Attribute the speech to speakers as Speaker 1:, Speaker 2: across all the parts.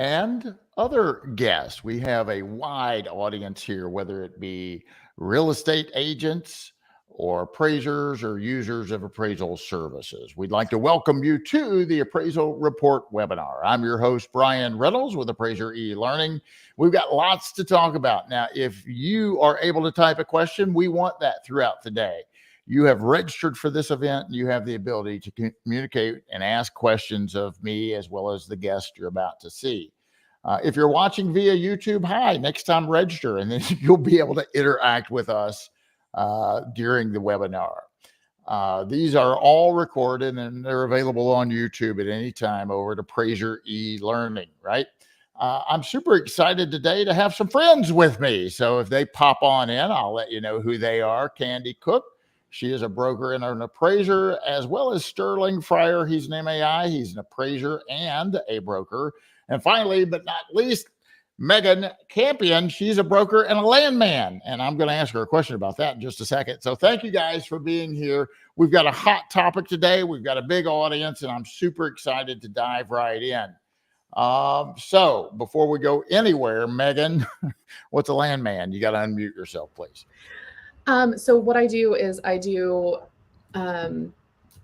Speaker 1: and other guests. We have a wide audience here, whether it be real estate agents or appraisers or users of appraisal services. We'd like to welcome you to the Appraisal Report Webinar. I'm your host, Bryan Reynolds with Appraiser eLearning. We've got lots to talk about. Now, if you are able to type a question, we want that throughout the day. You have registered for this event and you have the ability to communicate and ask questions of me as well as the guest you're about to see. If you're watching via YouTube, hi, next time register and then you'll be able to interact with us during the webinar. These are all recorded and they're available on YouTube at any time over at Appraiser eLearning, right? I'm super excited today to have some friends with me. So if they pop on in, I'll let you know who they are. Candy Cooke. She is a broker and an appraiser, as well as Sterling Fryar. He's an MAI. He's an appraiser and a broker. And finally, but not least, Meagan Campion. She's a broker and a landman. And I'm going to ask her a question about that in just a second. So thank you guys for being here. We've got a hot topic today. We've got a big audience, and I'm super excited to dive right in. So before we go anywhere, Meagan, what's a landman? You got to unmute yourself, please.
Speaker 2: So what I do is I do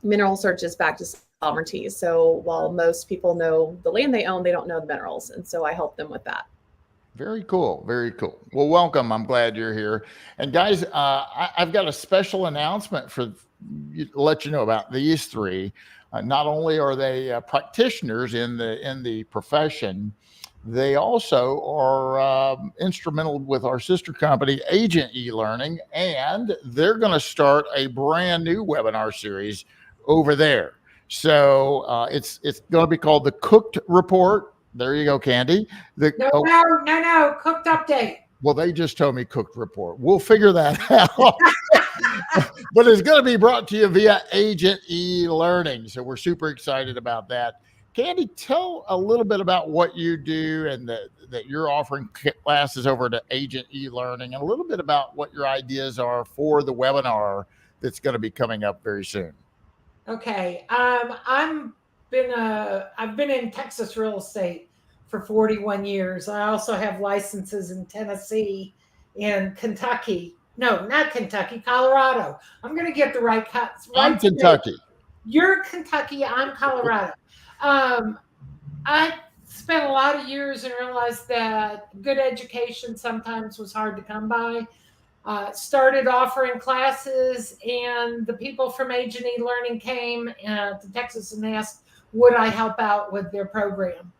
Speaker 2: mineral searches back to sovereignty. So while most people know the land they own, they don't know the minerals. And so I help them with that.
Speaker 1: Very cool. Very cool. Well, welcome. I'm glad you're here. And guys, I've got a special announcement for you to let you know about these three. Not only are they practitioners in the profession, they also are instrumental with our sister company, Agent eLearning, and they're going to start a brand new webinar series over there. So it's going to be called the Cooked Report. There you go, Candy.
Speaker 3: No, Cooked Update.
Speaker 1: Well, they just told me Cooked Report. We'll figure that out. But it's going to be brought to you via Agent eLearning. So we're super excited about that. Candy, tell a little bit about what you do and that you're offering classes over to Agent eLearning, and a little bit about what your ideas are for the webinar that's going to be coming up very soon.
Speaker 3: Okay. I've been in Texas real estate for 41 years. I also have licenses in Tennessee and Kentucky. No, not Kentucky, Colorado. I'm going to get the right cuts.
Speaker 1: I'm Kentucky.
Speaker 3: You're Kentucky. I'm Colorado. I spent a lot of years and realized that good education sometimes was hard to come by. Started offering classes, and the people from Agent eLearning came to Texas and asked, would I help out with their program?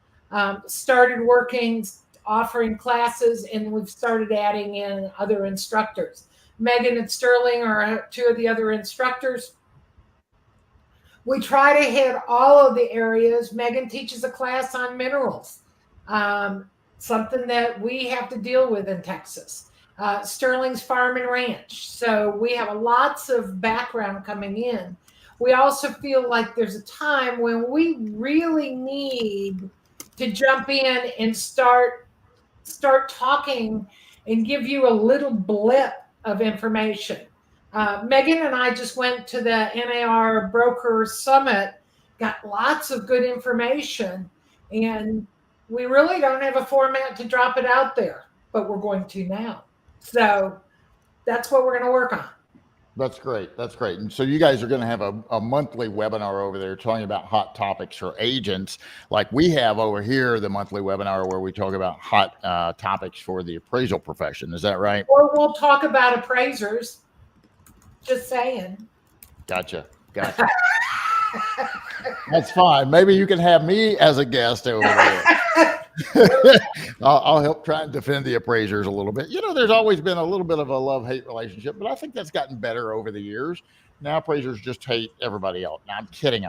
Speaker 3: Started working, offering classes, and we've started adding in other instructors. Meagan and Sterling are two of the other instructors. We try to hit all of the areas. Meagan teaches a class on minerals, something that we have to deal with in Texas. Sterling's farm and ranch. So we have lots of background coming in. We also feel like there's a time when we really need to jump in and start talking and give you a little blip of information. Meagan and I just went to the NAR Broker Summit, got lots of good information, and we really don't have a format to drop it out there, but we're going to now. So that's what we're going to work on.
Speaker 1: That's great. That's great. And so you guys are going to have a monthly webinar over there talking about hot topics for agents, like we have over here, the monthly webinar where we talk about hot topics for the appraisal profession. Is that right?
Speaker 3: Or we'll talk about appraisers. Just saying.
Speaker 1: Gotcha. That's fine. Maybe you can have me as a guest over there. I'll help try and defend the appraisers a little bit. You know, there's always been a little bit of a love-hate relationship, but I think that's gotten better over the years. Now appraisers just hate everybody else. No, I'm kidding.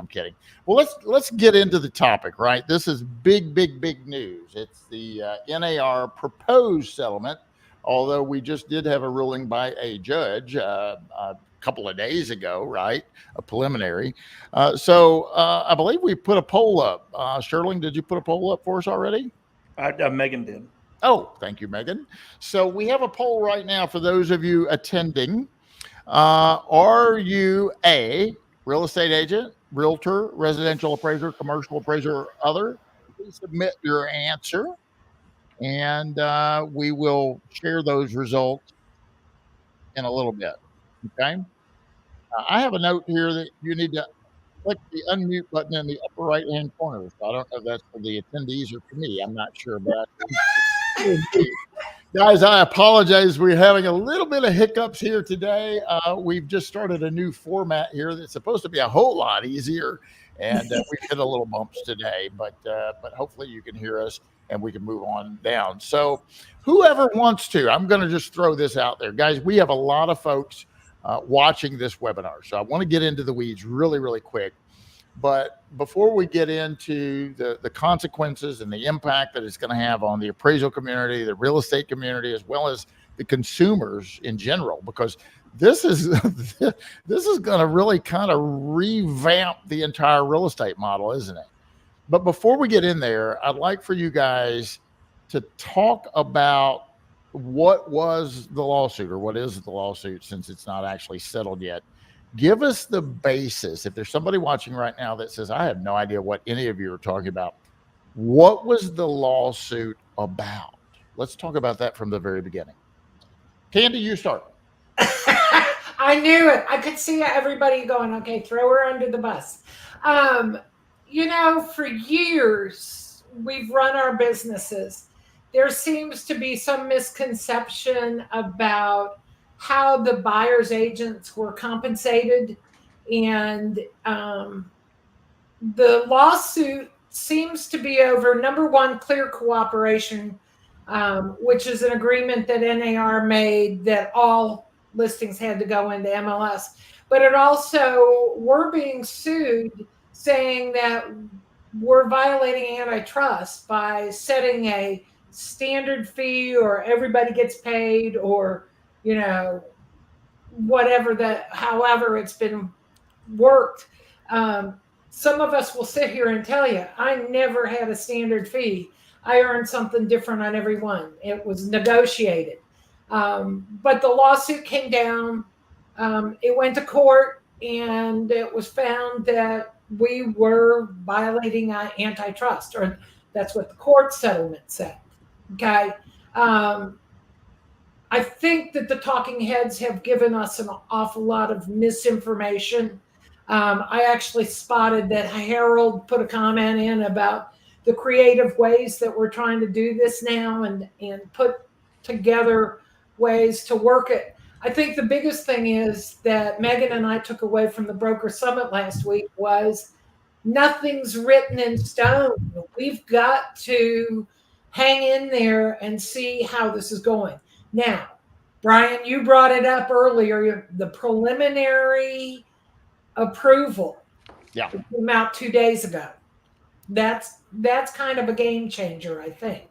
Speaker 1: Well, let's get into the topic, right? This is big news. It's the NAR proposed settlement, although we just did have a ruling by a judge a couple of days ago, right? A preliminary. So I believe we put a poll up. Sterling, did you put a poll up for us already?
Speaker 4: Meagan did.
Speaker 1: Oh, thank you, Meagan. So we have a poll right now for those of you attending. Are you a real estate agent, realtor, residential appraiser, commercial appraiser, or other? please submit your answer, and we will share those results in a little bit. Okay. I have a note here that you need to click the unmute button in the upper right-hand corner. So I don't know if that's for the attendees or for me. I'm not sure, but guys, I apologize. We're having a little bit of hiccups here today. We've just started a new format here that's supposed to be a whole lot easier, and we've hit a little bumps today. But hopefully you can hear us and we can move on down. So whoever wants to, I'm going to just throw this out there, guys. We have a lot of folks watching this webinar, so I want to get into the weeds really, really quick. But before we get into the consequences and the impact that it's going to have on the appraisal community, the real estate community, as well as the consumers in general, because this is this is going to really kind of revamp the entire real estate model, isn't it? But before we get in there, I'd like for you guys to talk about what was the lawsuit, or what is the lawsuit, since it's not actually settled yet. Give us the basis. If there's somebody watching right now that says, I have no idea what any of you are talking about, what was the lawsuit about? Let's talk about that from the very beginning. Candy, you start.
Speaker 3: I knew it. I could see everybody going, okay, throw her under the bus. For years, we've run our businesses. There seems to be some misconception about how the buyer's agents were compensated. And the lawsuit seems to be over, number one, clear cooperation, which is an agreement that NAR made that all listings had to go into MLS. But it also, we're being sued saying that we're violating antitrust by setting a standard fee, or everybody gets paid, or whatever however it's been worked. Some of us will sit here and tell you, I never had a standard fee. I earned something different on every one. It was negotiated. But the lawsuit came down. It went to court, and it was found that we were violating antitrust, or that's what the court settlement said. Okay. I think that the talking heads have given us an awful lot of misinformation. I actually spotted that Harold put a comment in about the creative ways that we're trying to do this now, and put together ways to work it. I think the biggest thing is that Meagan and I took away from the Broker Summit last week was nothing's written in stone. We've got to hang in there and see how this is going. Now, Bryan, you brought it up earlier, the preliminary approval.
Speaker 1: Yeah.
Speaker 3: It came out 2 days ago. That's kind of a game changer, I think.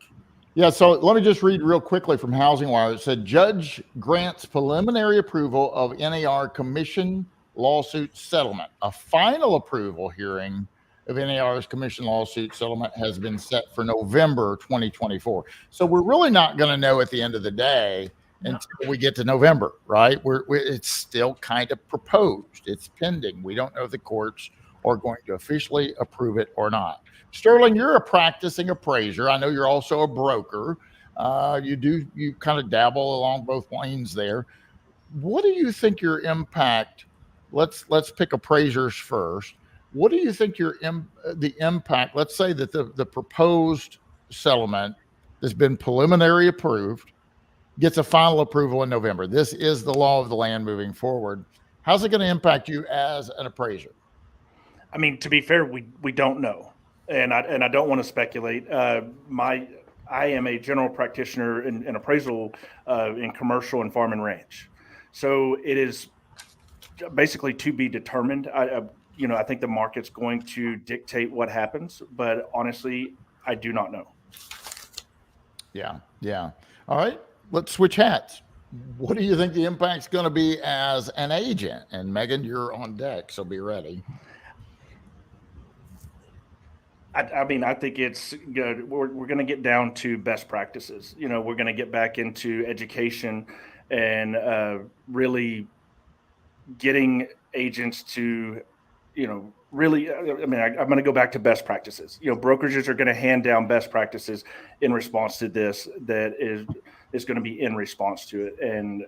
Speaker 1: Yeah, so let me just read real quickly from Housing Wire. It said, judge grants preliminary approval of NAR commission lawsuit settlement. A final approval hearing of NAR's commission lawsuit settlement has been set for November 2024. So we're really not going to know at the end of the day until we get to November, right? It's still kind of proposed. It's pending. We don't know if the courts are going to officially approve it or not. Sterling, you're a practicing appraiser. I know you're also a broker. You kind of dabble along both lanes there. What do you think your impact? Let's pick appraisers first. What do you think the impact? Let's say that the proposed settlement has been preliminary approved, gets a final approval in November. This is the law of the land moving forward. How's it going to impact you as an appraiser?
Speaker 4: I mean, to be fair, we don't know, and I don't want to speculate. I am a general practitioner in appraisal in commercial and farm and ranch, so it is basically to be determined. I think the market's going to dictate what happens, but honestly, I do not know.
Speaker 1: Yeah. All right, let's switch hats. What do you think the impact's going to be as an agent? And Meagan, you're on deck, so be ready.
Speaker 4: I mean, I think it's good. We're going to get down to best practices. We're going to get back into education and really getting agents to, really, I mean, I'm going to go back to best practices. Brokerages are going to hand down best practices in response to this that is going to be in response to it. And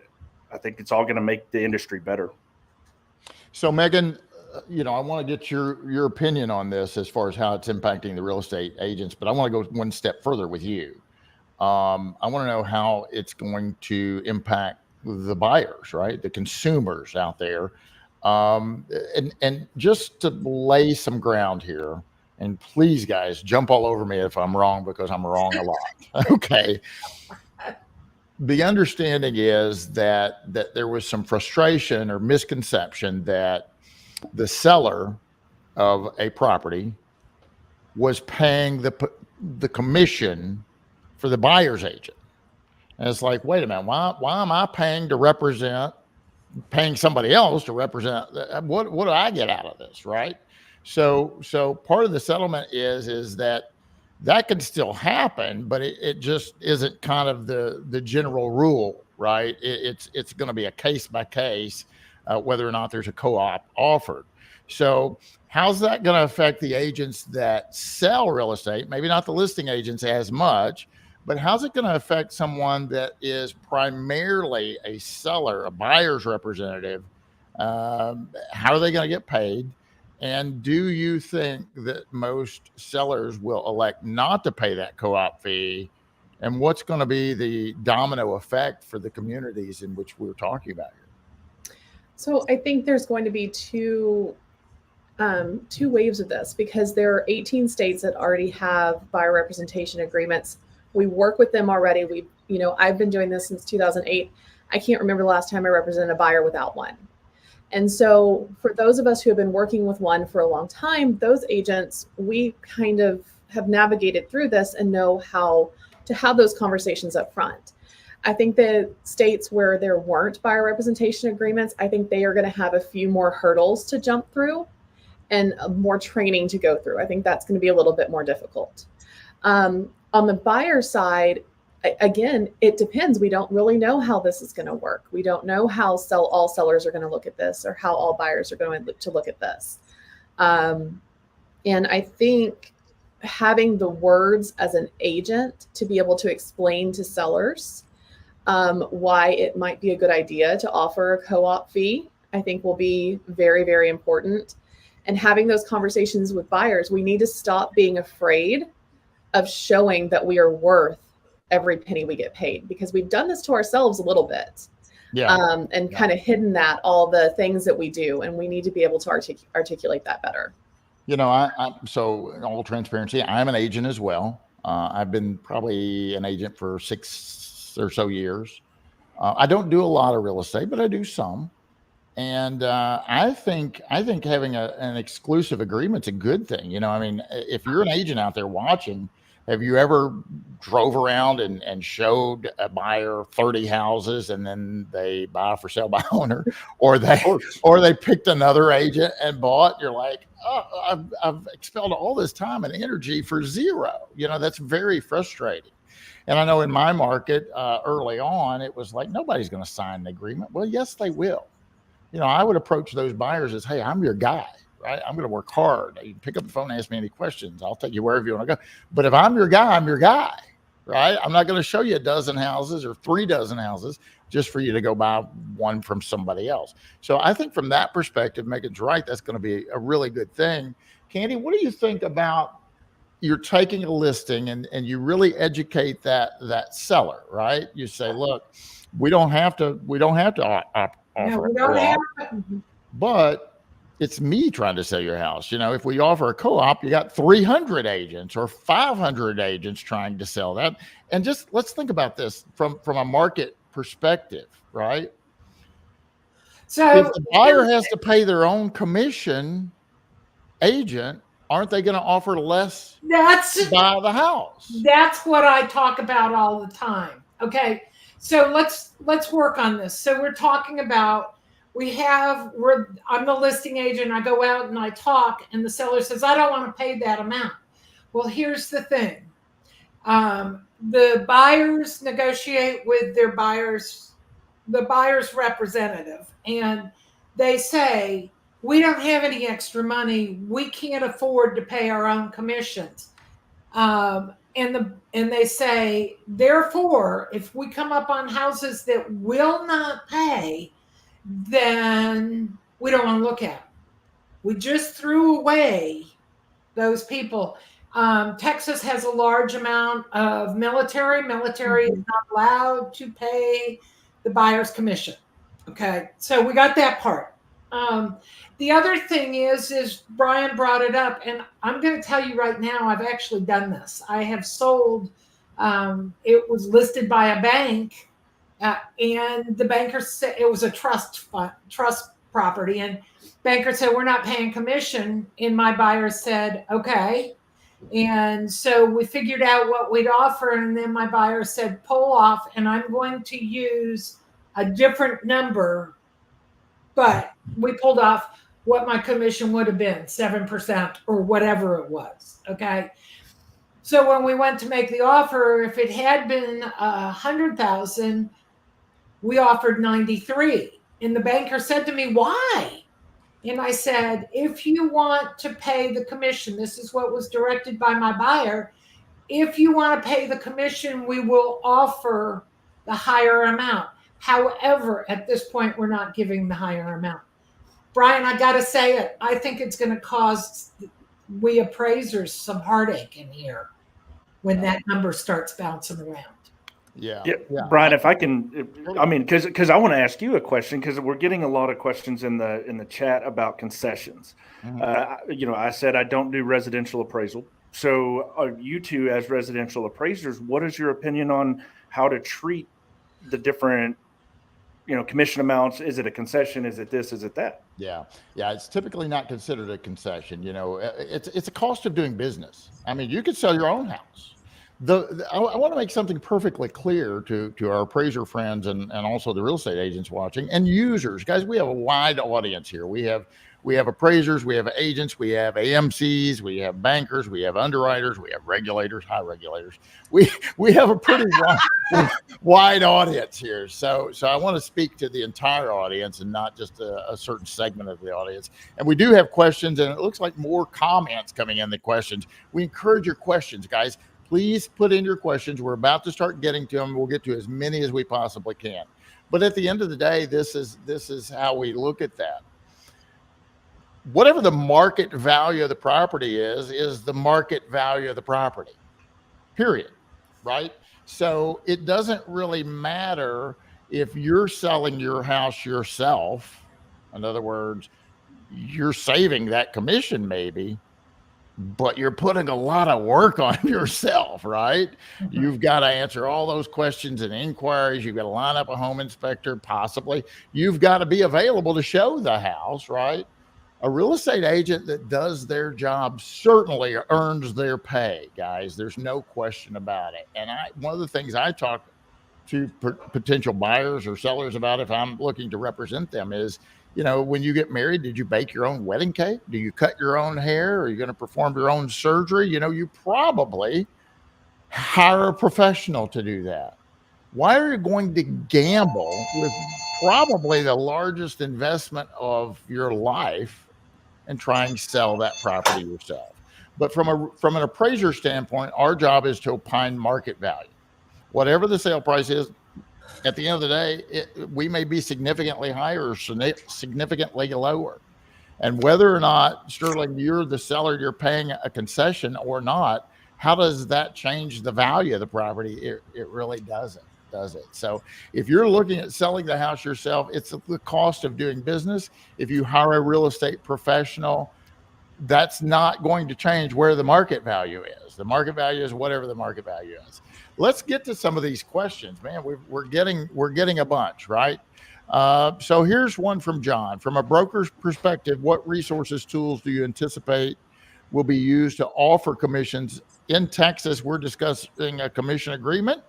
Speaker 4: I think it's all going to make the industry better.
Speaker 1: So Meagan, I want to get your opinion on this as far as how it's impacting the real estate agents, but I want to go one step further with you. I want to know how it's going to impact the buyers, right? The consumers out there. And just to lay some ground here, and please guys, jump all over me if I'm wrong, because I'm wrong a lot. Okay. The understanding is that there was some frustration or misconception that the seller of a property was paying the commission for the buyer's agent. And it's like, wait a minute, why am I paying somebody else to represent? What do I get out of this, right? So part of the settlement is that can still happen, but it just isn't kind of the general rule, right? It's going to be a case by case, whether or not there's a co-op offered. So how's that going to affect the agents that sell real estate? Maybe not the listing agents as much, but how's it going to affect someone that is primarily a seller, a buyer's representative? How are they going to get paid? And do you think that most sellers will elect not to pay that co-op fee? And what's going to be the domino effect for the communities in which we're talking about here?
Speaker 2: So I think there's going to be two waves of this, because there are 18 states that already have buyer representation agreements. We work with them already. I've been doing this since 2008. I can't remember the last time I represented a buyer without one. And so for those of us who have been working with one for a long time, those agents, we kind of have navigated through this and know how to have those conversations up front. I think that states where there weren't buyer representation agreements, I think they are going to have a few more hurdles to jump through and more training to go through. I think that's going to be a little bit more difficult. On the buyer side, again, it depends. We don't really know how this is going to work. We don't know how all sellers are going to look at this, or how all buyers are going to look at this. And I think having the words as an agent to be able to explain to sellers why it might be a good idea to offer a co-op fee, I think will be very, very important. And having those conversations with buyers, we need to stop being afraid of showing that we are worth every penny we get paid, because we've done this to ourselves a little bit. And kind of hidden that, all the things that we do, and we need to be able to articulate that better.
Speaker 1: So in all transparency, I'm an agent as well. I've been probably an agent for 6 or so years. I don't do a lot of real estate, but I do some. And I think having an exclusive agreement's a good thing. If you're an agent out there watching, have you ever drove around and showed a buyer 30 houses and then they buy for sale by owner, or they picked another agent and bought? You're like, oh, I've expelled all this time and energy for zero. That's very frustrating. And I know in my market early on, it was like, nobody's going to sign an agreement. Well, yes, they will. I would approach those buyers as, hey, I'm your guy, right? I'm going to work hard. You can pick up the phone and ask me any questions. I'll take you wherever you want to go. But if I'm your guy, I'm your guy, right? I'm not going to show you a dozen houses or 3 dozen houses just for you to go buy one from somebody else. So I think from that perspective, Meagan's right. That's going to be a really good thing. Candy, what do you think about you're taking a listing and you really educate that seller, right? You say, look, we don't have to offer.
Speaker 3: No, we don't have to.
Speaker 1: But it's me trying to sell your house. If we offer a co-op, you got 300 agents or 500 agents trying to sell that. And just let's think about this from a market perspective, right?
Speaker 3: So
Speaker 1: if the buyer has to pay their own commission, agent, aren't they going to offer less to buy the house?
Speaker 3: That's what I talk about all the time. Okay. So let's work on this. So we're talking about, I'm the listing agent. I go out and I talk, and the seller says, I don't want to pay that amount. Well, here's the thing. The buyers negotiate with the buyer's representative, and they say, we don't have any extra money. We can't afford to pay our own commissions. And they say, therefore, if we come up on houses that will not pay, then we don't want to look at them. We just threw away those people. Texas has a large amount of military. Military is not allowed to pay the buyer's commission. Okay, so we got that part. The other thing is Bryan brought it up, and I'm going to tell you right now, I've actually done this. I have sold, it was listed by a bank, and the banker said it was a trust property, and banker said, we're not paying commission. And my buyer said, okay. And so we figured out what we'd offer. And then my buyer said, pull off, and I'm going to use a different number. But we pulled off what my commission would have been, 7% or whatever it was. Okay. So when we went to make the offer, if it had been 100,000, we offered 93. And the banker said to me, why? And I said, if you want to pay the commission, this is what was directed by my buyer. If you want to pay the commission, we will offer the higher amount. However, at this point, we're not giving the higher amount. Bryan, I got to say it. I think it's going to cause we appraisers some heartache in here when that number starts bouncing around.
Speaker 1: Yeah.
Speaker 4: Bryan, if I can, I mean, because I want to ask you a question, because we're getting a lot of questions in the chat about concessions. Mm-hmm. I said I don't do residential appraisal. So you two, as residential appraisers, what is your opinion on how to treat the different, commission amounts? Is it a concession? Is it this? Is it that?
Speaker 1: Yeah. It's typically not considered a concession. It's a cost of doing business. I mean, you could sell your own house. I want to make something perfectly clear to our appraiser friends and also the real estate agents watching and users. Guys, we have a wide audience here. We have appraisers, we have agents, we have AMCs, we have bankers, we have underwriters, we have regulators, high regulators. We have a pretty wide audience here. So I want to speak to the entire audience and not just a certain segment of the audience. And we do have questions, and it looks like more comments coming in than questions. We encourage your questions, guys. Please put in your questions. We're about to start getting to them. We'll get to as many as we possibly can. But at the end of the day, this is how we look at that. Whatever the market value of the property is the market value of the property, period, right? So it doesn't really matter if you're selling your house yourself. In other words, you're saving that commission maybe, but you're putting a lot of work on yourself, right? Mm-hmm. You've got to answer all those questions and inquiries. You've got to line up a home inspector, possibly. You've got to be available to show the house, right? A real estate agent that does their job certainly earns their pay, guys. There's no question about it. And one of the things I talk to potential buyers or sellers about if I'm looking to represent them is, when you get married, did you bake your own wedding cake? Do you cut your own hair? Are you going to perform your own surgery? You probably hire a professional to do that. Why are you going to gamble with probably the largest investment of your life and try and sell that property yourself? But from an appraiser standpoint, our job is to opine market value. Whatever the sale price is, at the end of the day, we may be significantly higher or significantly lower. And whether or not, Sterling, you're the seller, you're paying a concession or not, how does that change the value of the property? It really doesn't, does it? So if you're looking at selling the house yourself, it's the cost of doing business. If you hire a real estate professional, that's not going to change where the market value is. The market value is whatever the market value is. Let's get to some of these questions, man. We're getting a bunch, right? So here's one from John. From a broker's perspective, what resources, tools do you anticipate will be used to offer commissions? In Texas, we're discussing a commission agreement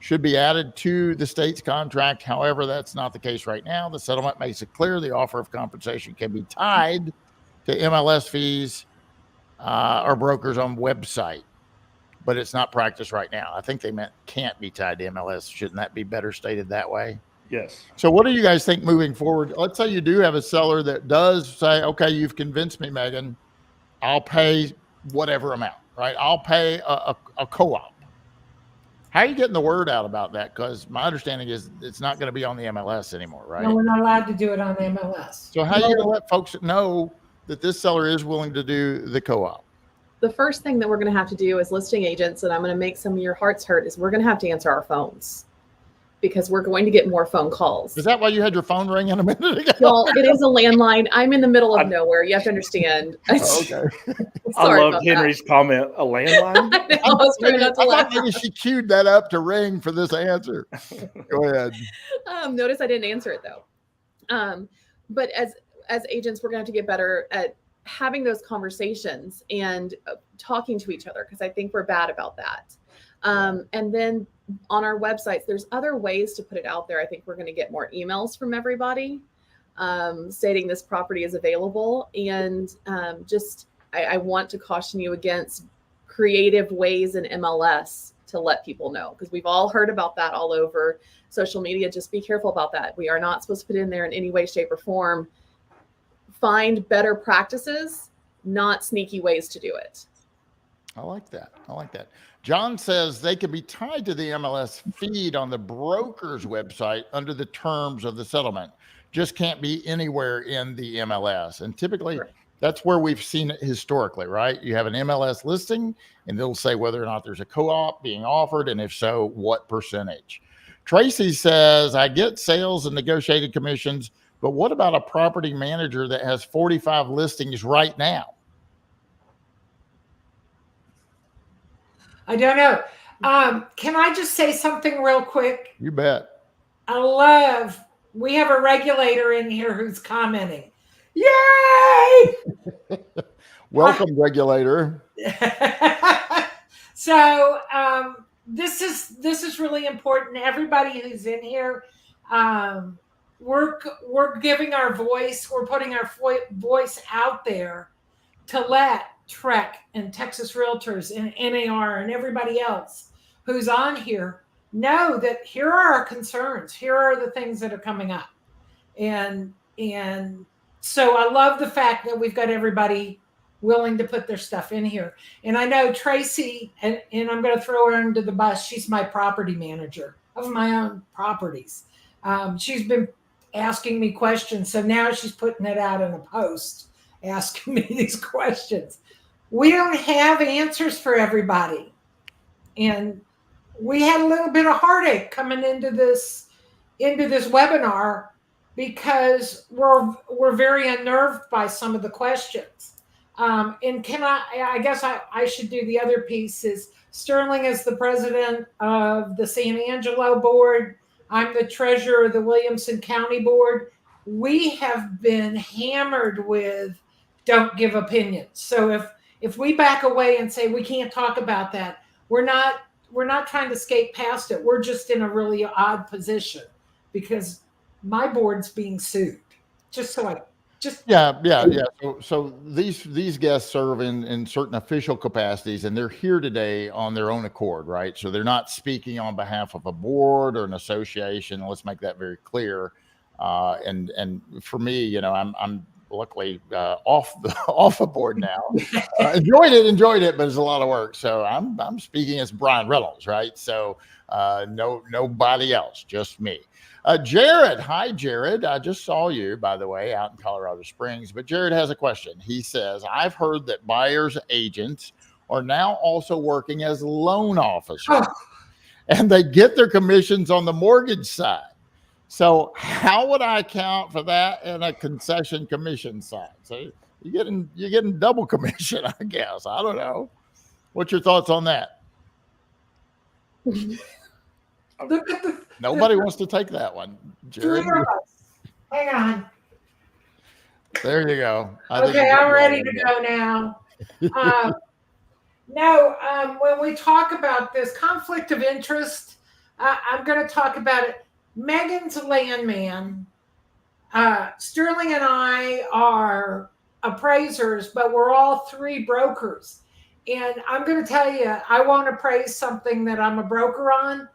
Speaker 1: should be added to the state's contract. However, that's not the case right now. The settlement makes it clear the offer of compensation can be tied to MLS fees or brokers on website, but it's not practiced right now. I think they meant can't be tied to MLS. Shouldn't that be better stated that way?
Speaker 4: Yes.
Speaker 1: So what do you guys think moving forward? Let's say you do have a seller that does say, okay, you've convinced me, Meagan, I'll pay whatever amount, right? I'll pay a co-op. How are you getting the word out about that? Because my understanding is it's not going to be on the MLS anymore, right?
Speaker 3: No, we're not allowed to do it on the MLS.
Speaker 1: So how are you going to let folks know that this seller is willing to do the co-op?
Speaker 2: The first thing that we're going to have to do as listing agents, and I'm going to make some of your hearts hurt, is we're going to have to answer our phones because we're going to get more phone calls.
Speaker 1: Is that why you had your phone ring in a minute ago?
Speaker 2: Well, it is a landline. I'm in the middle of nowhere. You have to understand.
Speaker 1: Okay.
Speaker 2: Sorry
Speaker 4: I love
Speaker 2: about
Speaker 4: Henry's comment, a landline.
Speaker 2: that. I was trying not to
Speaker 1: I
Speaker 2: laugh.
Speaker 1: thought maybe she queued that up to ring for this answer. Go ahead.
Speaker 2: Notice I didn't answer it though. But as agents, we're going to have to get better at having those conversations and talking to each other, because I think we're bad about that. And then on our websites, there's other ways to put it out there. I think we're going to get more emails from everybody stating this property is available. And I want to caution you against creative ways in MLS to let people know, because we've all heard about that all over social media. Just be careful about that. We are not supposed to put in there in any way, shape, or form. Find better practices, not sneaky ways to do it.
Speaker 1: I like that. I like that. John says they can be tied to the MLS feed on the broker's website under the terms of the settlement. Just can't be anywhere in the MLS. And typically that's where we've seen it historically, right? You have an MLS listing and it'll say whether or not there's a co-op being offered, and if so, what percentage. Tracy says, I get sales and negotiated commissions, but what about a property manager that has 45 listings right now?
Speaker 3: I don't know. Can I just say something real quick?
Speaker 1: You bet.
Speaker 3: We have a regulator in here who's commenting. Yay!
Speaker 1: Welcome, regulator.
Speaker 3: So this is really important. Everybody who's in here, we're giving our voice. We're putting our voice out there to let Trek and Texas Realtors and NAR and everybody else who's on here know that here are our concerns. Here are the things that are coming up. And so I love the fact that we've got everybody willing to put their stuff in here. And I know Tracy, and I'm going to throw her under the bus. She's my property manager of my own properties. She's been asking me questions. So now she's putting it out in a post, asking me these questions. We don't have answers for everybody. And we had a little bit of heartache coming into this webinar because we're very unnerved by some of the questions. And I guess I should do the other piece is Sterling is the president of the San Angelo board. I'm the treasurer of the Williamson County board. We have been hammered with don't give opinions. So if we back away and say we can't talk about that, we're not trying to skate past it. We're just in a really odd position because my board's being sued.
Speaker 1: Yeah. So these guests serve in certain official capacities, and they're here today on their own accord, right? So they're not speaking on behalf of a board or an association. Let's make that very clear. And for me, I'm luckily off a board now. Enjoyed it, but it's a lot of work. So I'm speaking as Bryan Reynolds, right? So nobody else, just me. Jared, hi Jared. I just saw you, by the way, out in Colorado Springs. But Jared has a question. He says, I've heard that buyers agents are now also working as loan officers, and they get their commissions on the mortgage side. So how would I account for that in a concession commission side? So you're getting double commission, I guess. I don't know. What's your thoughts on that? Nobody wants to take that one. Jared.
Speaker 3: Hang on.
Speaker 1: There you go.
Speaker 3: Okay, I'm ready to go now. When we talk about this conflict of interest, I'm going to talk about it. Meagan's a landman. Sterling and I are appraisers, but we're all three brokers. And I'm going to tell you, I won't appraise something that I'm a broker on.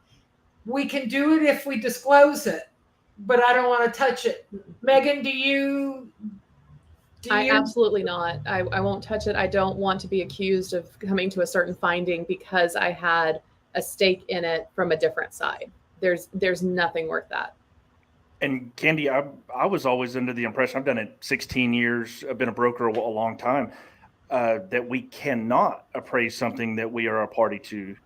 Speaker 3: We can do it if we disclose it. but I don't want to touch it. Meagan, do you?
Speaker 2: Absolutely not. I won't touch it. I don't want to be accused of coming to a certain finding because I had a stake in it from a different side. There's nothing worth that.
Speaker 4: And Candy, I was always under the impression, I've done it 16 years, I've been a broker a long time, that we cannot appraise something that we are a party to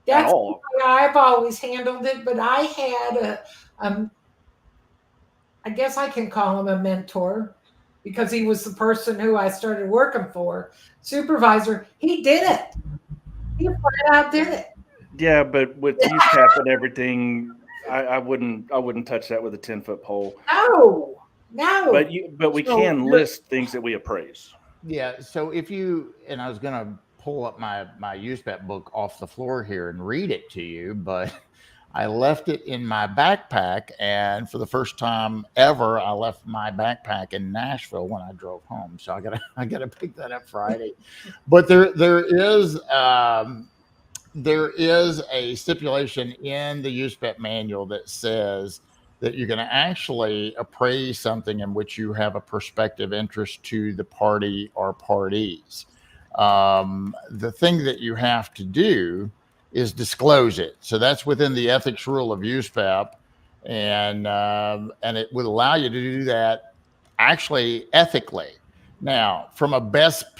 Speaker 4: at all.
Speaker 3: I've always handled it, but I had I guess I can call him a mentor because he was the person who I started working for, supervisor. He did it. He flat out did it.
Speaker 4: Yeah, but with USAP and everything, I wouldn't touch that with a 10-foot pole.
Speaker 3: No.
Speaker 4: But we can list things that we appraise.
Speaker 1: Yeah. So if you, and I was going to pull up my USAP book off the floor here and read it to you, but I left it in my backpack, and for the first time ever, I left my backpack in Nashville when I drove home. So I gotta pick that up Friday. But there is a stipulation in the USPEP manual that says that you're going to actually appraise something in which you have a prospective interest to the party or parties. The thing that you have to do is disclose it. So that's within the ethics rule of USPEP, and it would allow you to do that actually ethically. Now, from a best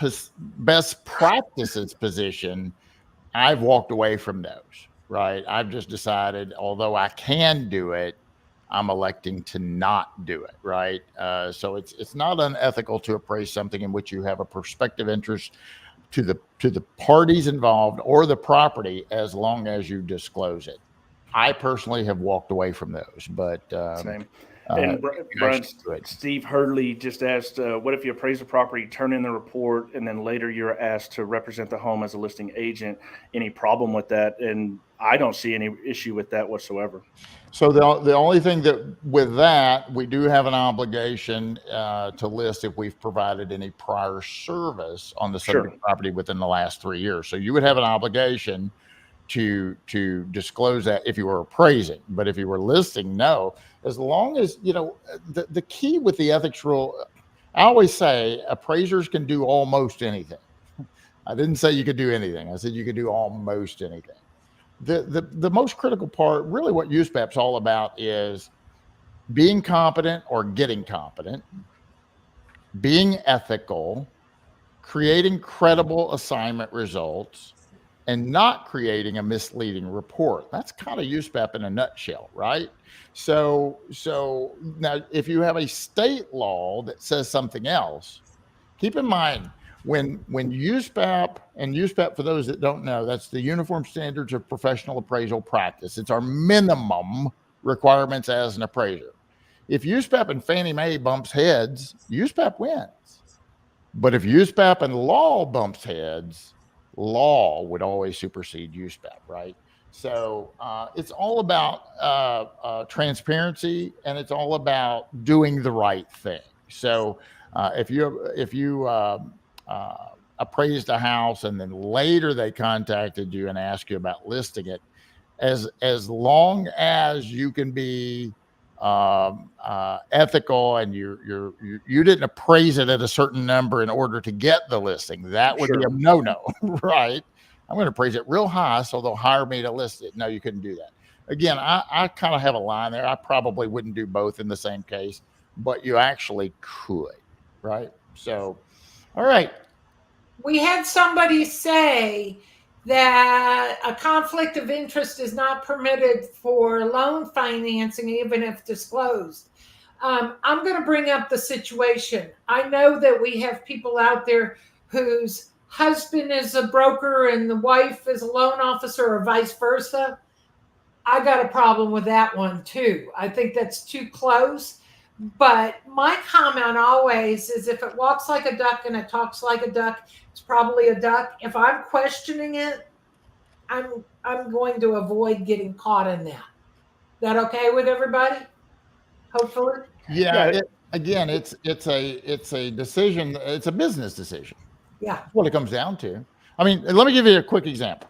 Speaker 1: practices position, I've walked away from those, right? I've just decided, although I can do it, I'm electing to not do it, right? So it's not unethical to appraise something in which you have a prospective interest to the parties involved or the property, as long as you disclose it. I personally have walked away from those, but
Speaker 4: same. And Bryan, Steve Hurley just asked, what if you appraise a property, turn in the report, and then later you're asked to represent the home as a listing agent? Any problem with that? And I don't see any issue with that whatsoever.
Speaker 1: So the only thing that with that, we do have an obligation to list if we've provided any prior service on the subject property within the last 3 years. So you would have an obligation to disclose that if you were appraising. But if you were listing, no. As long as, the key with the ethics rule, I always say appraisers can do almost anything. I didn't say you could do anything. I said you could do almost anything. The most critical part, really what USPEP's all about, is being competent or getting competent, being ethical, creating credible assignment results, and not creating a misleading report. That's kind of USPEP in a nutshell, right? So now if you have a state law that says something else, keep in mind, when USPEP, and USPEP, for those that don't know, that's the Uniform Standards of Professional Appraisal Practice. It's our minimum requirements as an appraiser. If USPEP and Fannie Mae bumps heads, USPEP wins. But if USPEP and law bumps heads, law would always supersede USPEP, right? So it's all about transparency, and it's all about doing the right thing. So if you appraised a house and then later they contacted you and asked you about listing it, as long as you can be ethical and you didn't appraise it at a certain number in order to get the listing, that would be a no-no, right? I'm going to appraise it real high so they'll hire me to list it. No, you couldn't do that. Again, I kind of have a line there. I probably wouldn't do both in the same case, but you actually could, right? So, all right.
Speaker 3: We had somebody say that a conflict of interest is not permitted for loan financing, even if disclosed. I'm going to bring up the situation. I know that we have people out there whose husband is a broker and the wife is a loan officer, or vice versa. I got a problem with that one too. I think that's too close. But my comment always is, if it walks like a duck and it talks like a duck, it's probably a duck. If I'm questioning it, I'm going to avoid getting caught in that. That okay with everybody? Hopefully.
Speaker 1: Yeah. It's a decision. It's a business decision.
Speaker 3: Yeah.
Speaker 1: That's what it comes down to. I mean, let me give you a quick example.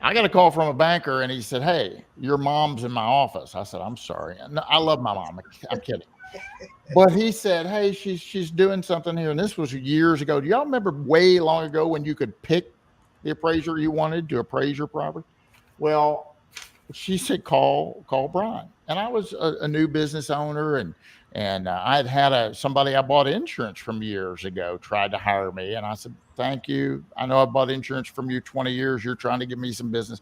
Speaker 1: I got a call from a banker and he said, "Hey, your mom's in my office." I said, "I'm sorry. No, I love my mom. I'm kidding." But he said, "Hey, she's doing something here." And this was years ago. Do y'all remember way long ago when you could pick the appraiser you wanted to appraise your property? Well, she said, call Bryan. And I was a new business owner, and I had somebody I bought insurance from years ago tried to hire me. And I said, "Thank you. I know I bought insurance from you 20 years. You're trying to give me some business,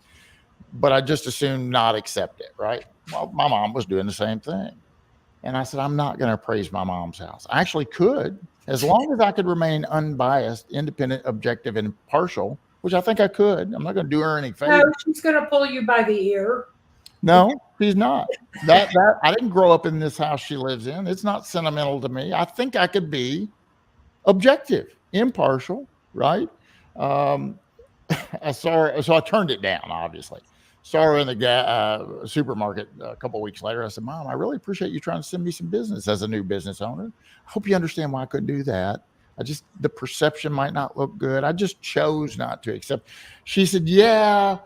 Speaker 1: but I just assumed not accept it." Right. Well, my mom was doing the same thing. And I said, "I'm not going to appraise my mom's house. I actually could, as long as I could remain unbiased, independent, objective, and impartial," which I think I could. I'm not going to do her any favors.
Speaker 3: No, she's going to pull you by the ear.
Speaker 1: No, she's not. That I didn't grow up in this house she lives in. It's not sentimental to me. I think I could be objective, impartial, right? I saw her, so I turned it down, obviously. Saw her in the supermarket a couple of weeks later. I said, "Mom, I really appreciate you trying to send me some business as a new business owner. I hope you understand why I couldn't do that. The perception might not look good. I just chose not to accept." She said, "Yeah,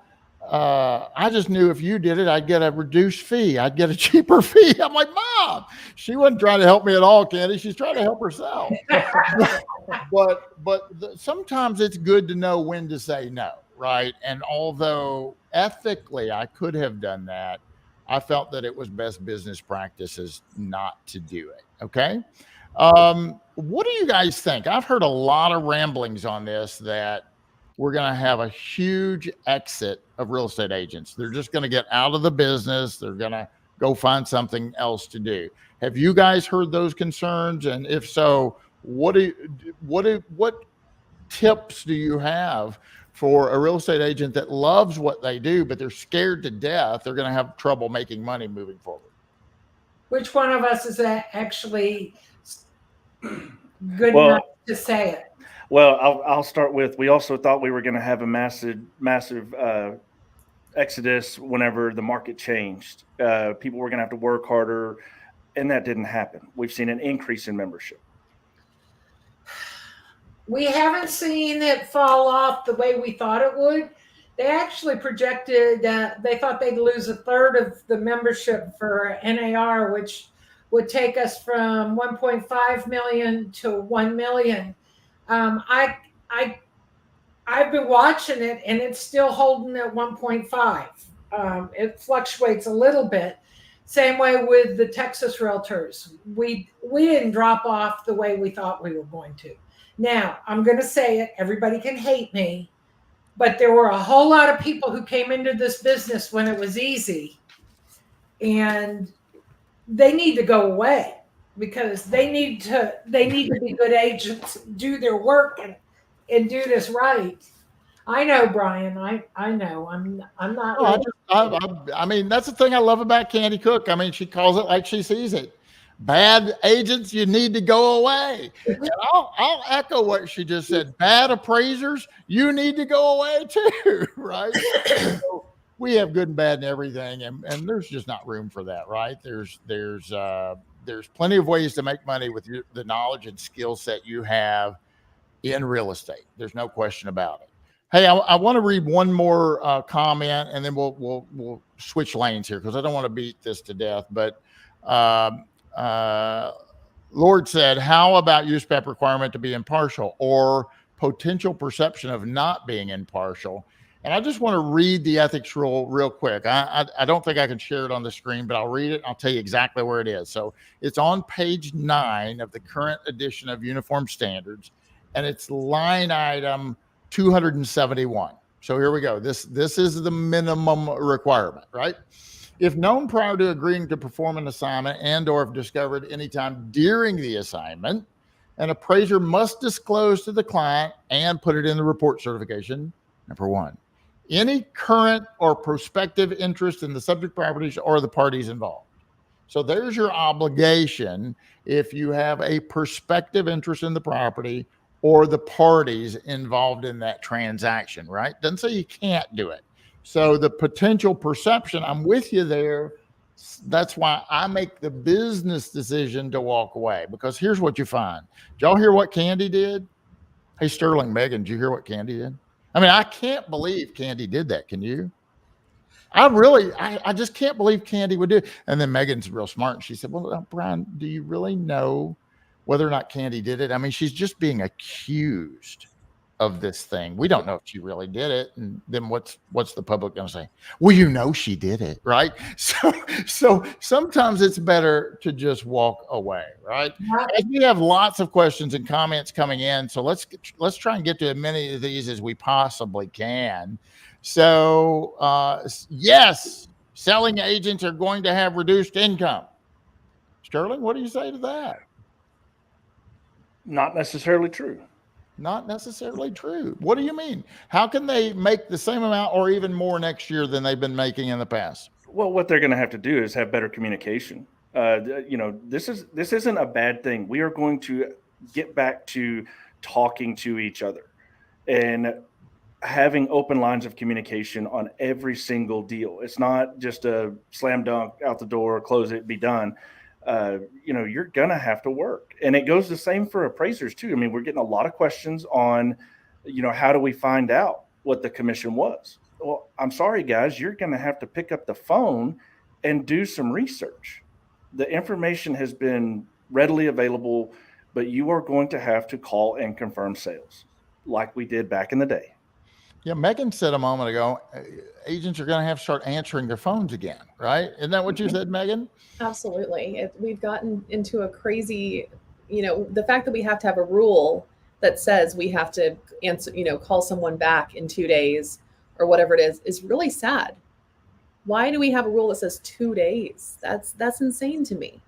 Speaker 1: I just knew if you did it, I'd get a reduced fee. I'd get a cheaper fee." I'm like, "Mom, she wasn't trying to help me at all, Candy. She's trying to help herself." but sometimes it's good to know when to say no, right? And although ethically I could have done that, I felt that it was best business practices not to do it. Okay. What do you guys think? I've heard a lot of ramblings on this that we're going to have a huge exit of real estate agents. They're just going to get out of the business. They're going to go find something else to do. Have you guys heard those concerns? And if so, what tips do you have for a real estate agent that loves what they do, but they're scared to death they're going to have trouble making money moving forward?
Speaker 3: Which one of us is actually good enough to say it?
Speaker 4: Well, I'll start with, we also thought we were going to have a massive exodus whenever the market changed. People were going to have to work harder, and that didn't happen. We've seen an increase in membership.
Speaker 3: We haven't seen it fall off the way we thought it would. They actually projected that they thought they'd lose a third of the membership for NAR, which would take us from 1.5 million to 1 million. I've been watching it, and it's still holding at 1.5. It fluctuates a little bit. Same way with the Texas realtors. We didn't drop off the way we thought we were going to. Now, I'm going to say it. Everybody can hate me, but there were a whole lot of people who came into this business when it was easy, and they need to go away because they need to be good agents, do their work, and do this right. I know, Bryan. I know. I'm not.
Speaker 1: I mean, that's the thing I love about Candy Cooke. I mean, she calls it like she sees it. Bad agents, you need to go away. And I'll echo what she just said. Bad appraisers, you need to go away too, right? So we have good and bad and everything, and there's just not room for that, right? There's plenty of ways to make money with the knowledge and skill set you have in real estate. There's no question about it. Hey, I want to read one more comment, and then we'll switch lanes here because I don't want to beat this to death. But Lord said, "How about use PEP requirement to be impartial or potential perception of not being impartial?" And I just want to read the ethics rule real quick. I don't think I can share it on the screen, but I'll read it. I'll tell you exactly where it is. So it's on page 9 of the current edition of Uniform Standards, and it's line item 271. So here we go. This is the minimum requirement, right? If known prior to agreeing to perform an assignment and or if discovered anytime during the assignment, an appraiser must disclose to the client and put it in the report certification, number 1, any current or prospective interest in the subject properties or the parties involved. So there's your obligation if you have a prospective interest in the property or the parties involved in that transaction, right? Doesn't say you can't do it. So the potential perception, I'm with you there. That's why I make the business decision to walk away, because here's what you find. Did y'all hear what Candy did? Hey, Sterling, Meagan, did you hear what Candy did? I mean, I can't believe Candy did that. Can you? I just can't believe Candy would do it. And then Meagan's real smart. And she said, well, Bryan, do you really know whether or not Candy did it? I mean, she's just being accused of this thing. We don't know if she really did it. And then what's the public going to say? Well, you know, she did it, right? So sometimes it's better to just walk away, right? As we have lots of questions and comments coming in, so let's try and get to as many of these as we possibly can. So yes, selling agents are going to have reduced income. Sterling, what do you say to that?
Speaker 4: Not necessarily true.
Speaker 1: Not necessarily true. What do you mean? How can they make the same amount or even more next year than they've been making in the past?
Speaker 4: Well, what they're going to have to do is have better communication. This isn't a bad thing. We are going to get back to talking to each other and having open lines of communication on every single deal. It's not just a slam dunk out the door, close it, be done. You're going to have to work. And it goes the same for appraisers too. I mean, we're getting a lot of questions on, how do we find out what the commission was? Well, I'm sorry, guys, you're going to have to pick up the phone and do some research. The information has been readily available, but you are going to have to call and confirm sales like we did back in the day.
Speaker 1: Yeah, Meagan said a moment ago, agents are going to have to start answering their phones again, right? Isn't that what you said, Meagan?
Speaker 2: Absolutely. We've gotten into a crazy, the fact that we have to have a rule that says we have to answer, call someone back in 2 days or whatever it is really sad. Why do we have a rule that says 2 days? That's insane to me.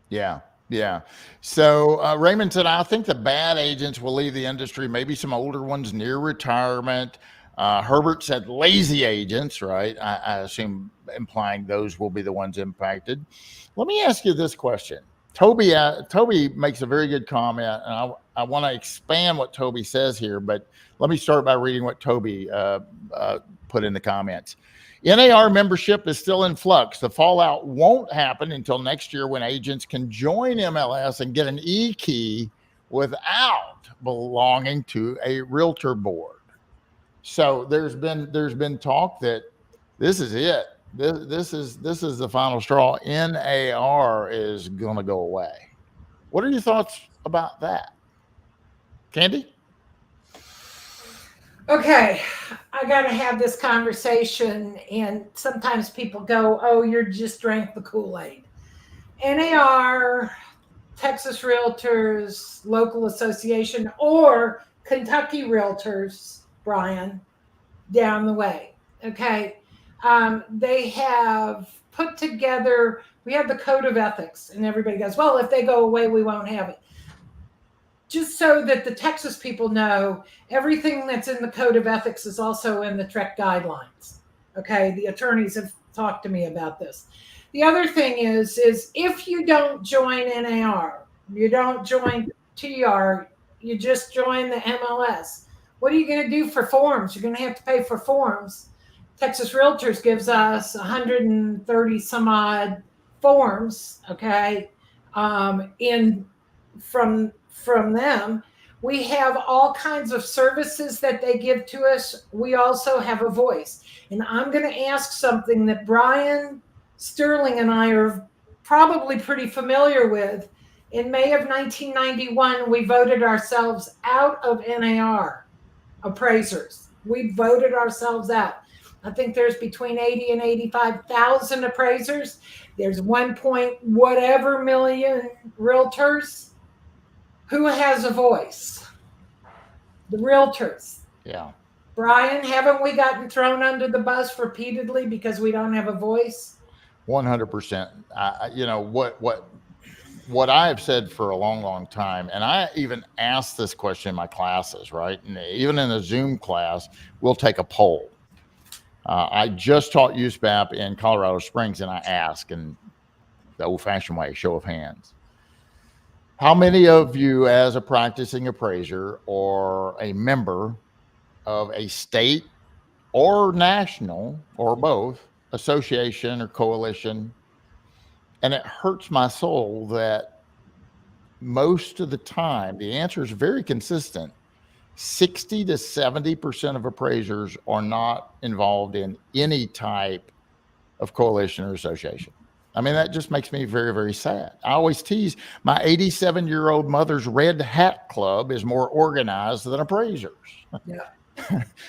Speaker 1: Yeah. Yeah. So Raymond said, I think the bad agents will leave the industry, maybe some older ones near retirement. Herbert said lazy agents, right? I assume implying those will be the ones impacted. Let me ask you this question. Toby makes a very good comment, and I want to expand what Toby says here, but let me start by reading what Toby put in the comments. NAR membership is still in flux. The fallout won't happen until next year when agents can join MLS and get an e-key without belonging to a realtor board. So there's been talk that this is it. This is the final straw. NAR is going to go away. What are your thoughts about that? Candy?
Speaker 3: Okay, I got to have this conversation, and sometimes people go, oh, you're just drank the Kool-Aid. NAR, Texas Realtors, Local Association, or Kentucky Realtors, Bryan, down the way, okay? They have put together, we have the Code of Ethics, and everybody goes, well, if they go away, we won't have it. Just so that the Texas people know, everything that's in the Code of Ethics is also in the TREC guidelines. Okay, the attorneys have talked to me about this. The other thing is if you don't join NAR, you don't join TR, you just join the MLS, what are you going to do for forms? You're going to have to pay for forms. Texas Realtors gives us 130 some odd forms, okay, from them. We have all kinds of services that they give to us. We also have a voice. And I'm going to ask something that Bryan Sterling and I are probably pretty familiar with. In May of 1991, we voted ourselves out of NAR appraisers. We voted ourselves out. I think there's between 80 and 85,000 appraisers. There's 1 point whatever million realtors. Who has a voice? The realtors. Yeah. Bryan, haven't we gotten thrown under the bus repeatedly because we don't have a voice?
Speaker 1: 100%. What I have said for a long, long time, and I even asked this question in my classes, right? And even in a Zoom class, we'll take a poll. I just taught USPAP in Colorado Springs, and I asked in the old-fashioned way, show of hands. How many of you as a practicing appraiser or a member of a state or national or both association or coalition? And it hurts my soul that most of the time, the answer is very consistent. 60 to 70% of appraisers are not involved in any type of coalition or association. I mean, that just makes me very, very sad. I always tease my 87-year-old mother's Red Hat Club is more organized than appraisers.
Speaker 3: Yeah.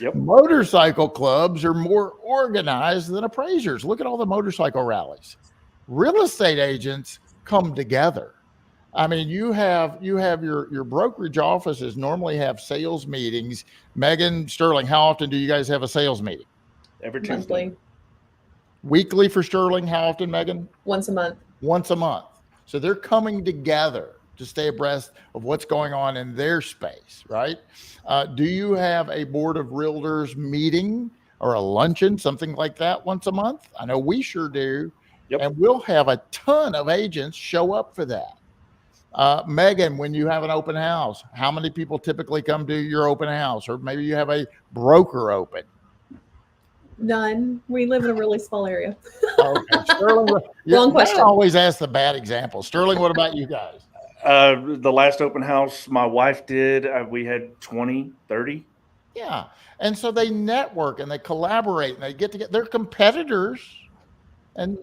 Speaker 4: Yep.
Speaker 1: Motorcycle clubs are more organized than appraisers. Look at all the motorcycle rallies. Real estate agents come together. I mean, you have your brokerage offices normally have sales meetings. Meagan Sterling, how often do you guys have a sales meeting?
Speaker 4: Every Tuesday.
Speaker 2: Monthly,
Speaker 1: Weekly for Sterling, how often, Meagan?
Speaker 2: once a month.
Speaker 1: Once a month. So they're coming together to stay abreast of what's going on in their space, right? Do you have a board of realtors meeting or a luncheon, something like that once a month? I know we sure do.
Speaker 4: Yep.
Speaker 1: And we'll have a ton of agents show up for that. Meagan, when you have an open house, how many people typically come to your open house? Or maybe you have a broker open.
Speaker 2: None. We live in a really small area.
Speaker 1: Okay. Sterling,
Speaker 2: Wrong question.
Speaker 1: I always ask the bad example. Sterling, what about you guys?
Speaker 4: The last open house my wife did, we had 20, 30.
Speaker 1: Yeah. And so they network and they collaborate and they get together. They're competitors and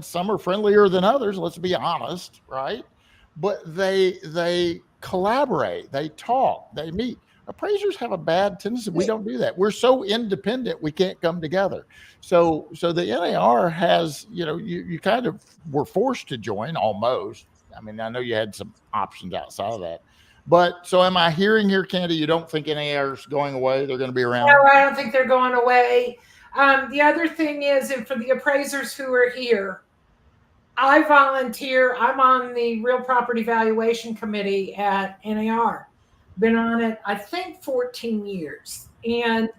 Speaker 1: some are friendlier than others, let's be honest, right? But they collaborate, they talk, they meet. Appraisers have a bad tendency. We don't do that. We're so independent, we can't come together. So the NAR has, you kind of were forced to join almost. I mean, I know you had some options outside of that. But so am I hearing here, Candy, you don't think NAR is going away? They're going to be around?
Speaker 3: No, I don't think they're going away. The other thing is, and for the appraisers who are here, I volunteer. I'm on the Real Property Valuation Committee at NAR. Been on it, I think, 14 years. And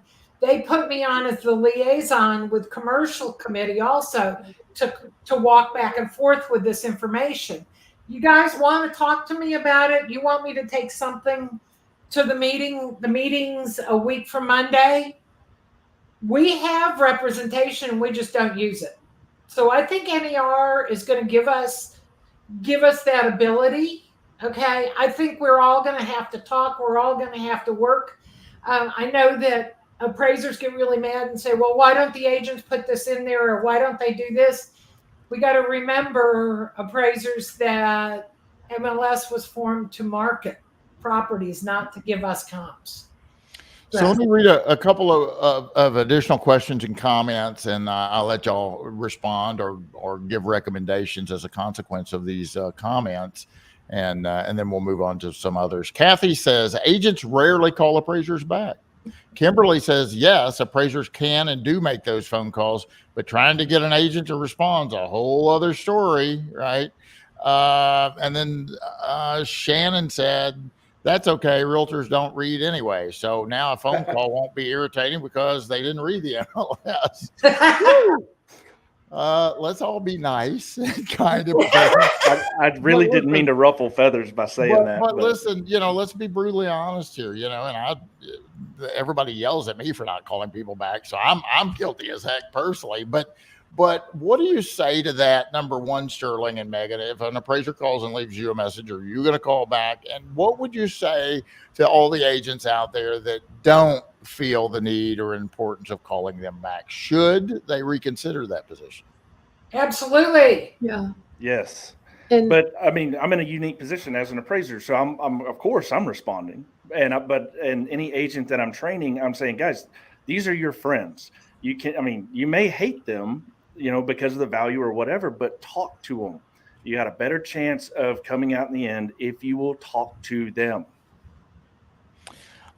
Speaker 3: they put me on as the liaison with commercial committee also to walk back and forth with this information. You guys want to talk to me about it? You want me to take something to the meetings a week from Monday? We have representation, we just don't use it. So I think NAR is going to give us that ability. Okay, I think we're all going to have to talk. We're all going to have to work. I know that appraisers get really mad and say, well, why don't the agents put this in there, or why don't they do this? We got to remember, appraisers, that MLS was formed to market properties, not to give us comps.
Speaker 1: So let me read a couple of additional questions and comments, and I'll let y'all respond or give recommendations as a consequence of these comments. And then we'll move on to some others. Kathy says, agents rarely call appraisers back. Kimberly says, yes, appraisers can and do make those phone calls, but trying to get an agent to respond is a whole other story, right? And then Shannon said, that's okay. Realtors don't read anyway. So now a phone call won't be irritating because they didn't read the MLS. Let's all be nice and kind of.
Speaker 4: I really didn't mean to ruffle feathers by saying that.
Speaker 1: But listen, let's be brutally honest here, and everybody yells at me for not calling people back. So I'm guilty as heck personally, but what do you say to that? Number one, Sterling and Meagan, if an appraiser calls and leaves you a message, are you going to call back? And what would you say to all the agents out there that don't feel the need or importance of calling them back? Should they reconsider that position?
Speaker 3: Absolutely.
Speaker 2: Yeah.
Speaker 4: Yes.
Speaker 2: And
Speaker 4: I'm in a unique position as an appraiser. So I'm of course I'm responding. And any agent that I'm training, I'm saying, guys, these are your friends. You may hate them, because of the value or whatever, but talk to them. You got a better chance of coming out in the end if you will talk to them.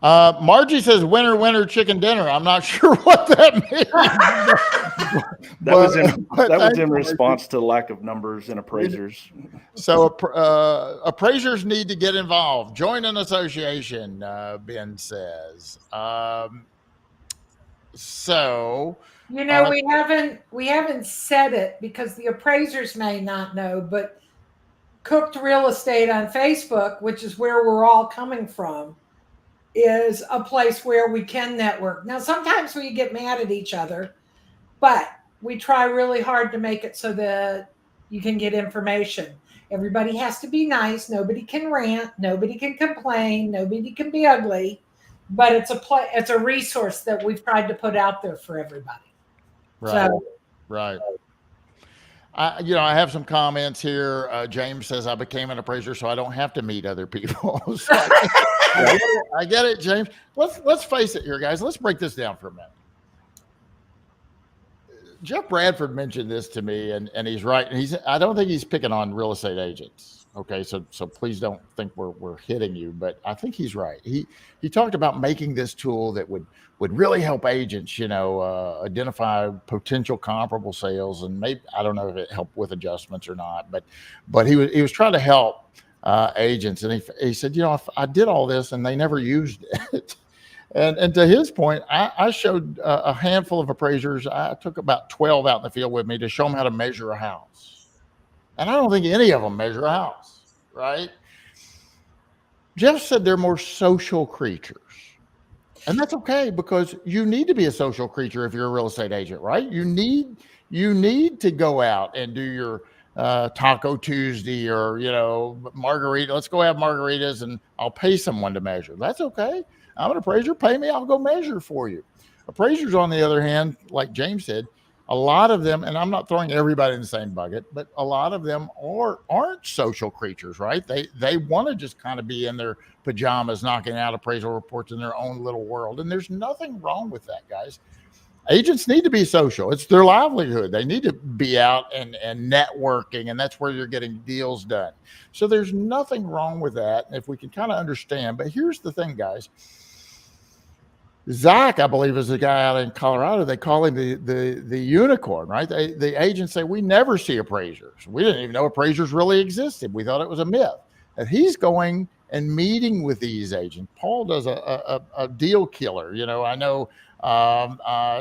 Speaker 1: Margie says, winner, winner, chicken dinner. I'm not sure what that means.
Speaker 4: That was in response to lack of numbers and appraisers.
Speaker 1: So appraisers need to get involved. Join an association, Ben says.
Speaker 3: We haven't said it because the appraisers may not know, but Cooked Real Estate on Facebook, which is where we're all coming from, is a place where we can network. Now, sometimes we get mad at each other, but we try really hard to make it so that you can get information. Everybody has to be nice. Nobody can rant. Nobody can complain. Nobody can be ugly. but it's a resource that we've tried to put out there for everybody.
Speaker 1: Right.
Speaker 3: So,
Speaker 1: Right. I have some comments here. James says I became an appraiser, so I don't have to meet other people. So I get it, James. Let's face it here, guys. Let's break this down for a minute. Jeff Bradford mentioned this to me, and he's right. And I don't think he's picking on real estate agents. Okay, so please don't think we're hitting you, but I think he's right. He talked about making this tool that would really help agents, identify potential comparable sales, and maybe, I don't know if it helped with adjustments or not, but he was trying to help agents, and he said, if I did all this and they never used it. And to his point, I showed a handful of appraisers. I took about 12 out in the field with me to show them how to measure a house. And I don't think any of them measure a house, right? Jeff said they're more social creatures. And that's okay, because you need to be a social creature if you're a real estate agent, right? You need to go out and do your Taco Tuesday or, margarita. Let's go have margaritas and I'll pay someone to measure. That's okay. I'm an appraiser. Pay me. I'll go measure for you. Appraisers, on the other hand, like James said, a lot of them, and I'm not throwing everybody in the same bucket, but a lot of them aren't social creatures, right? They want to just kind of be in their pajamas, knocking out appraisal reports in their own little world. And there's nothing wrong with that, guys. Agents need to be social. It's their livelihood. They need to be out and networking, and that's where you're getting deals done. So there's nothing wrong with that if we can kind of understand. But here's the thing, guys. Zach, I believe, is the guy out in Colorado. They call him the unicorn, right? The agents say, we never see appraisers. We didn't even know appraisers really existed. We thought it was a myth. And he's going and meeting with these agents. Paul does a deal killer. I know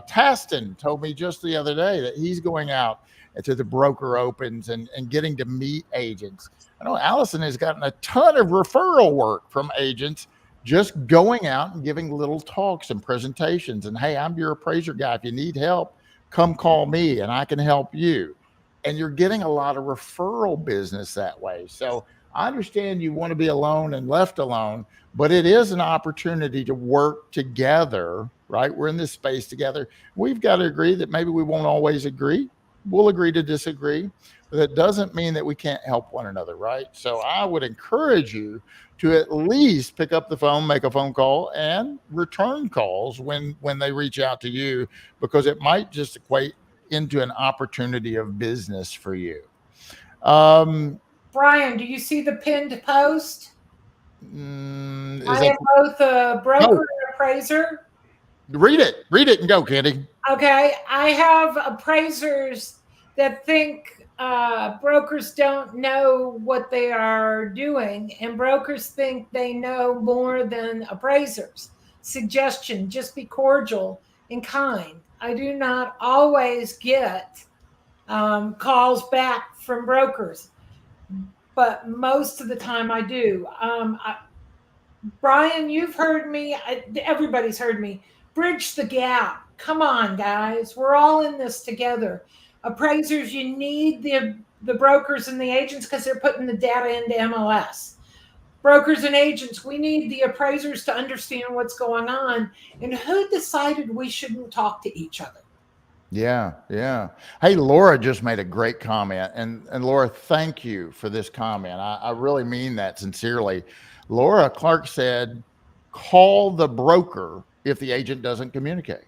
Speaker 1: Taston told me just the other day that he's going out to the broker opens and getting to meet agents. I know Allison has gotten a ton of referral work from agents, just going out and giving little talks and presentations. And hey, I'm your appraiser guy. If you need help, come call me and I can help you. And you're getting a lot of referral business that way. So I understand you want to be alone and left alone, but it is an opportunity to work together, right? We're in this space together. We've got to agree that maybe we won't always agree. We'll agree to disagree, but that doesn't mean that we can't help one another, right? So I would encourage you to at least pick up the phone, make a phone call, and return calls when they reach out to you, because it might just equate into an opportunity of business for you.
Speaker 3: Bryan, do you see the pinned post? I am both a broker and appraiser.
Speaker 1: Read it and go, Candy.
Speaker 3: Okay. I have appraisers that think brokers don't know what they are doing, and brokers think they know more than appraisers. Suggestion: just be cordial and kind. I do not always get calls back from brokers, but most of the time I do. Bryan, you've heard me. Everybody's heard me. Bridge the gap. Come on, guys. We're all in this together. Appraisers, you need the brokers and the agents because they're putting the data into MLS. Brokers and agents, we need the appraisers to understand what's going on. And who decided we shouldn't talk to each other?
Speaker 1: Yeah. Hey, Laura just made a great comment. And Laura, thank you for this comment. I really mean that sincerely. Laura Clark said, call the broker if the agent doesn't communicate.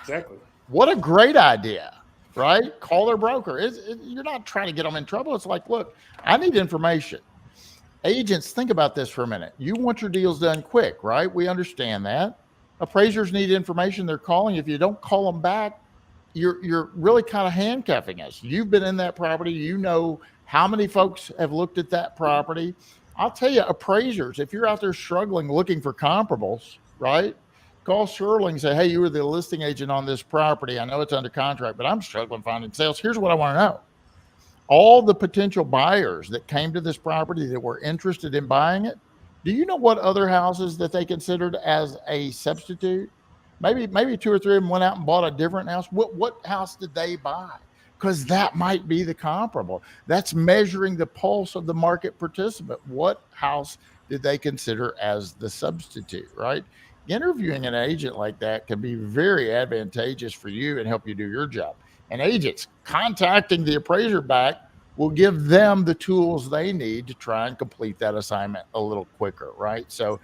Speaker 4: Exactly.
Speaker 1: What a great idea. Right? Call their broker. You're not trying to get them in trouble. It's like, look, I need information. Agents, think about this for a minute. You want your deals done quick, right? We understand that. Appraisers need information. They're calling. If you don't call them back, you're really kind of handcuffing us. You've been in that property. You know how many folks have looked at that property. I'll tell you, appraisers, if you're out there struggling looking for comparables, right? Call Sterling and say, hey, you were the listing agent on this property. I know it's under contract, but I'm struggling finding sales. Here's what I want to know. All the potential buyers that came to this property that were interested in buying it, do you know what other houses that they considered as a substitute? Maybe two or three of them went out and bought a different house. What house did they buy? Because that might be the comparable. That's measuring the pulse of the market participant. What house did they consider as the substitute, right? interviewing an agent like that can be very advantageous for you and help you do your job. And agents contacting the appraiser back will give them the tools they need to try and complete that assignment a little quicker, right? So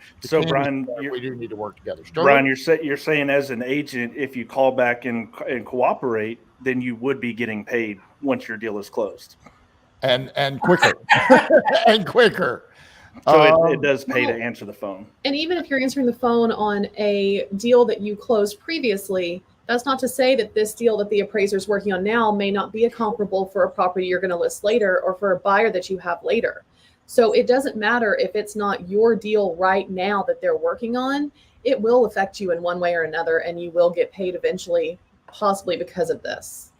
Speaker 4: Brian,
Speaker 1: we do need to work together.
Speaker 4: Brian, you're saying as an agent, if you call back and cooperate, then you would be getting paid once your deal is closed.
Speaker 1: And quicker. And quicker.
Speaker 4: So it does pay to answer the phone.
Speaker 2: And even if you're answering the phone on a deal that you closed previously, that's not to say that this deal that the appraiser is working on now may not be a comparable for a property you're going to list later or for a buyer that you have later. So it doesn't matter if it's not your deal right now that they're working on, it will affect you in one way or another, and you will get paid eventually, possibly because of this.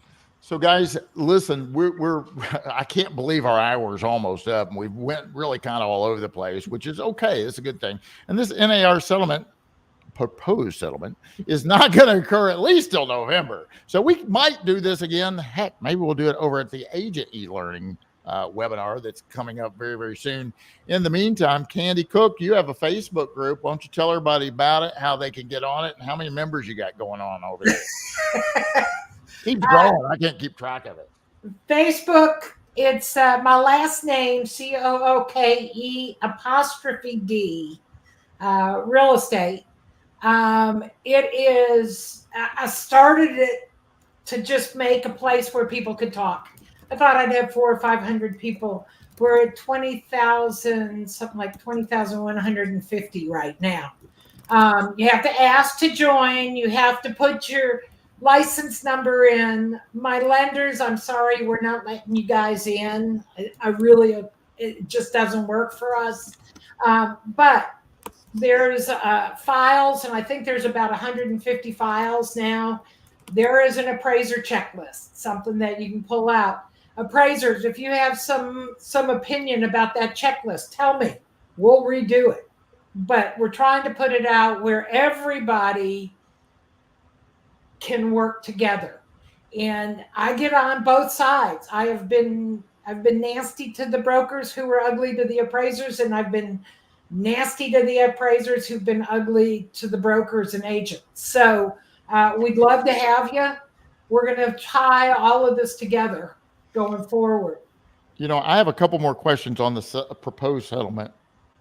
Speaker 1: So guys, listen, we're I can't believe our hour is almost up, and we went really kind of all over the place, which is okay. It's a good thing. And this NAR settlement, proposed settlement, is not going to occur at least till November. So we might do this again. Heck, maybe we'll do it over at the agent e-learning webinar that's coming up very, very soon. In the meantime, Candy Cooke, you have a Facebook group. Why don't you tell everybody about it, how they can get on it, and how many members you got going on over there? Keeps growing. I can't keep track of it.
Speaker 3: Facebook, it's my last name, COOKE''D, real estate. It is, I started it to just make a place where people could talk. I thought I'd have 400 or 500 people. We're at 20,000, something like 20,150 right now. You have to ask to join. You have to put your license number in. My lenders, I'm sorry, we're not letting you guys in. It just doesn't work for us. But there's files, and I think there's about 150 files now. There is an appraiser checklist, something that you can pull out. Appraisers, if you have some opinion about that checklist, tell me. We'll redo it. But we're trying to put it out where everybody can work together. And I get on both sides. I've been nasty to the brokers who were ugly to the appraisers, and I've been nasty to the appraisers who've been ugly to the brokers and agents. So we'd love to have you. We're going to tie all of this together going forward.
Speaker 1: You know, I have a couple more questions on the proposed settlement,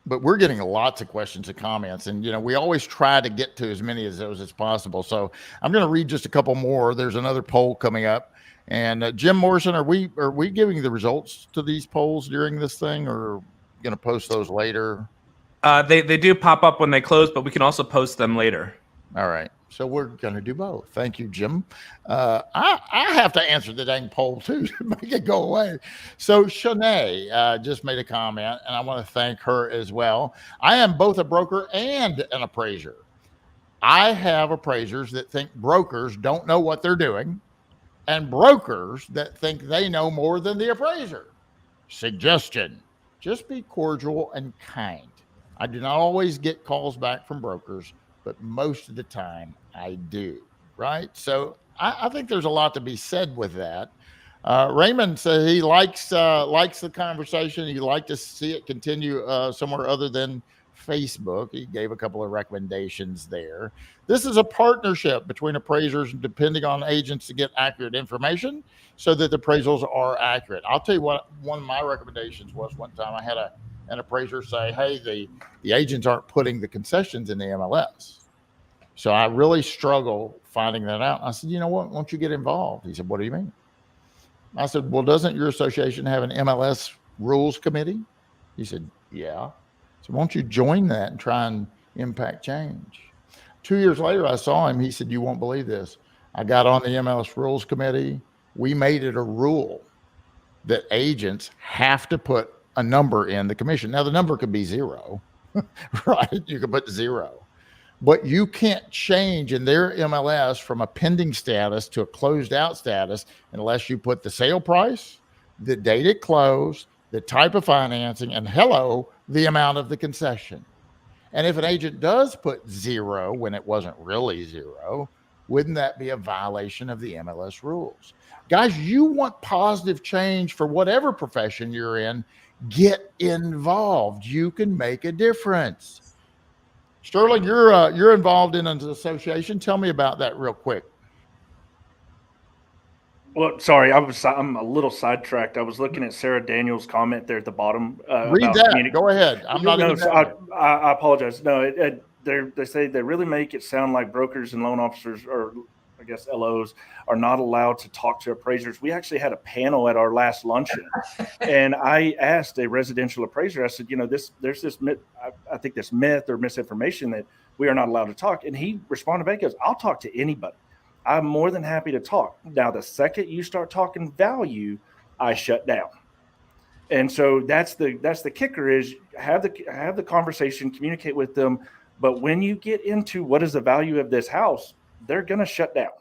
Speaker 1: but we're getting lots of questions and comments, and, you know, we always try to get to as many of those as possible. So I'm going to read just a couple more. There's another poll coming up, and Jim Morrison, are we giving the results to these polls during this thing, or going to post those later?
Speaker 5: They do pop up when they close, but we can also post them later.
Speaker 1: All right. So we're going to do both. Thank you, Jim. I have to answer the dang poll too to make it go away. So Shanae just made a comment, and I want to thank her as well. I am both a broker and an appraiser. I have appraisers that think brokers don't know what they're doing, and brokers that think they know more than the appraiser. Suggestion: just be cordial and kind. I do not always get calls back from brokers, but most of the time I do, right? So I think there's a lot to be said with that. Raymond said he likes the conversation. He'd like to see it continue somewhere other than Facebook. He gave a couple of recommendations there. This is a partnership between appraisers and depending on agents to get accurate information so that the appraisals are accurate. I'll tell you what, one of my recommendations was one time I had an appraiser say, hey, the agents aren't putting the concessions in the MLS. So I really struggle finding that out. I said, you know what, why don't you get involved? He said, what do you mean? I said, well, doesn't your association have an MLS rules committee? He said, yeah. So why don't you join that and try and impact change? 2 years later, I saw him. He said, you won't believe this. I got on the MLS rules committee. We made it a rule that agents have to put a number in the commission. Now, the number could be 0, right? You could put 0. But you can't change in their MLS from a pending status to a closed out status unless you put the sale price, the date it closed, the type of financing, and the amount of the concession. And if an agent does put 0 when it wasn't really 0, wouldn't that be a violation of the MLS rules? Guys, you want positive change for whatever profession you're in, get involved. You can make a difference. Sterling, you're involved in an association. Tell me about that real quick.
Speaker 4: Well, sorry, I'm a little sidetracked. I was looking at Sarah Daniels' comment there at the bottom.
Speaker 1: Read
Speaker 4: about
Speaker 1: that. Go ahead. I'm not even.
Speaker 4: So I apologize. No, they say they really make it sound like brokers and loan officers, or I guess LOs, are not allowed to talk to appraisers. We actually had a panel at our last luncheon, and I asked a residential appraiser. I said, there's this myth, I think this myth or misinformation that we are not allowed to talk, and he responded back, he goes, "I'll talk to anybody. I'm more than happy to talk. Now, the second you start talking value, I shut down." And so that's the kicker, is have the conversation, communicate with them. But when you get into what is the value of this house, they're going to shut down.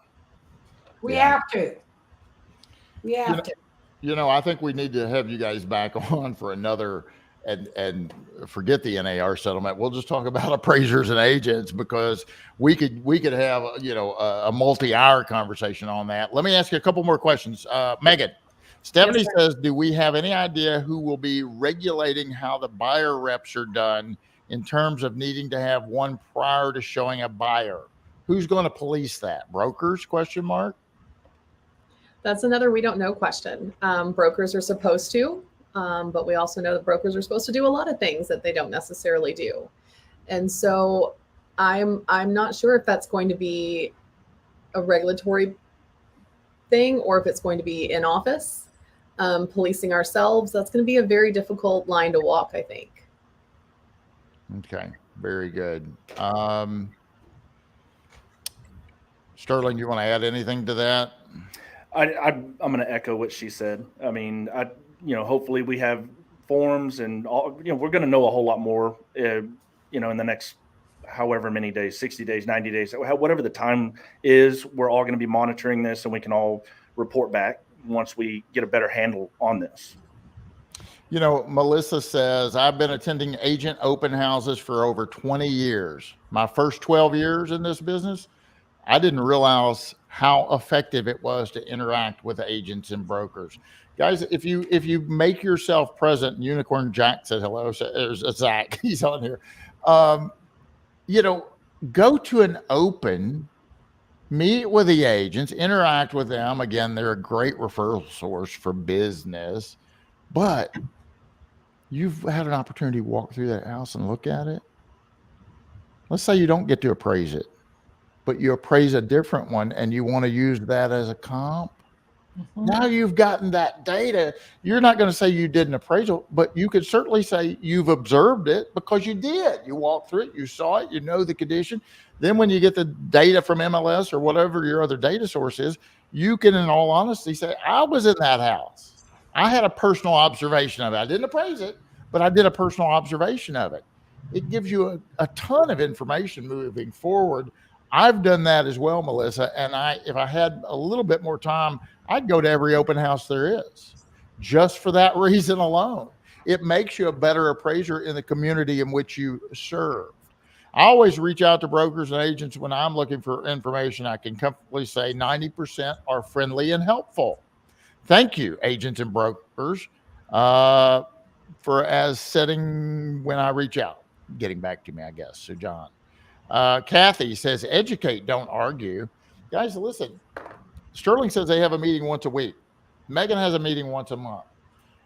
Speaker 3: We have to. We have to.
Speaker 1: I think we need to have you guys back on for another, and forget the NAR settlement. We'll just talk about appraisers and agents, because we could have a multi-hour conversation on that. Let me ask you a couple more questions. Meagan, Stephanie says, do we have any idea who will be regulating how the buyer reps are done in terms of needing to have one prior to showing a buyer? Who's going to police that? Brokers? ?
Speaker 2: That's another we don't know question. Brokers are supposed to, but we also know that brokers are supposed to do a lot of things that they don't necessarily do. And so I'm not sure if that's going to be a regulatory thing or if it's going to be in office. Policing ourselves, that's going to be a very difficult line to walk, I think.
Speaker 1: Okay, very good. Sterling, you want to add anything to that?
Speaker 4: I'm going to echo what she said. I mean, hopefully we have forms and all, we're going to know a whole lot more, in the next however many days, 60 days, 90 days, whatever the time is. We're all going to be monitoring this, and we can all report back once we get a better handle on this.
Speaker 1: Melissa says, I've been attending agent open houses for over 20 years. My first 12 years in this business, I didn't realize how effective it was to interact with agents and brokers. Guys, if you make yourself present, Unicorn Jack said hello. So there's Zach, he's on here. Go to an open, meet with the agents, interact with them. Again, they're a great referral source for business, but you've had an opportunity to walk through that house and look at it. Let's say you don't get to appraise it, but you appraise a different one and you want to use that as a comp. Mm-hmm. Now you've gotten that data. You're not going to say you did an appraisal, but you could certainly say you've observed it because you did. You walked through it, you saw it, you know the condition. Then when you get the data from MLS or whatever your other data source is, you can, in all honesty, say, I was in that house. I had a personal observation of it. I didn't appraise it, but I did a personal observation of it. It gives you a ton of information moving forward. I've done that as well, Melissa. And if I had a little bit more time, I'd go to every open house there is, just for that reason alone. It makes you a better appraiser in the community in which you serve. I always reach out to brokers and agents when I'm looking for information. I can comfortably say 90% are friendly and helpful. Thank you, agents and brokers, for as setting when I reach out, getting back to me, I guess. So John. Kathy says, educate, don't argue. Guys, listen, Sterling says they have a meeting once a week. Meagan has a meeting once a month.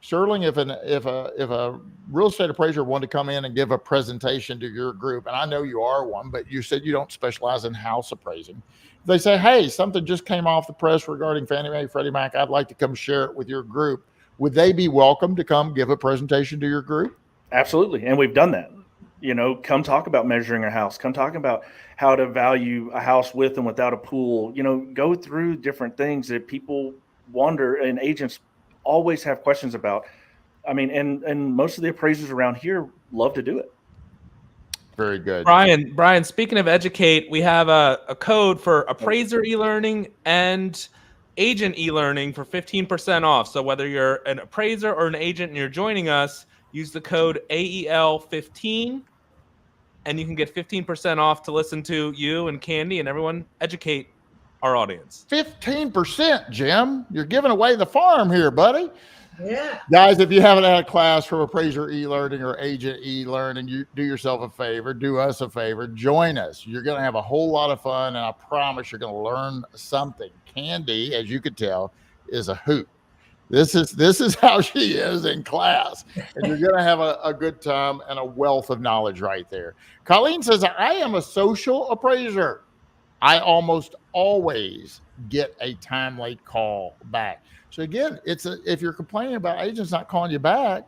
Speaker 1: Sterling, if a real estate appraiser wanted to come in and give a presentation to your group, and I know you are one, but you said you don't specialize in house appraising. They say, hey, something just came off the press regarding Fannie Mae, Freddie Mac. I'd like to come share it with your group. Would they be welcome to come give a presentation to your group?
Speaker 4: Absolutely. And we've done that. Come talk about measuring a house. Come talk about how to value a house with and without a pool. Go through different things that people wonder and agents always have questions about. I mean, and most of the appraisers around here love to do it.
Speaker 5: Very good. Bryan, speaking of educate, we have a code for appraiser e-learning and agent e-learning for 15% off. So whether you're an appraiser or an agent and you're joining us, use the code AEL15 and you can get 15% off to listen to you and Candy and everyone educate our audience.
Speaker 1: 15%, Jim. You're giving away the farm here, buddy.
Speaker 3: Yeah.
Speaker 1: Guys, if you haven't had a class from Appraiser eLearning or Agent eLearning, you do yourself a favor, do us a favor, join us. You're going to have a whole lot of fun, and I promise you're going to learn something. Candy, as you could tell, is a hoot. This is how she is in class, and you're going to have a good time and a wealth of knowledge right there. Colleen says, I am a social appraiser. I almost always get a timely call back. So again, if you're complaining about agents not calling you back,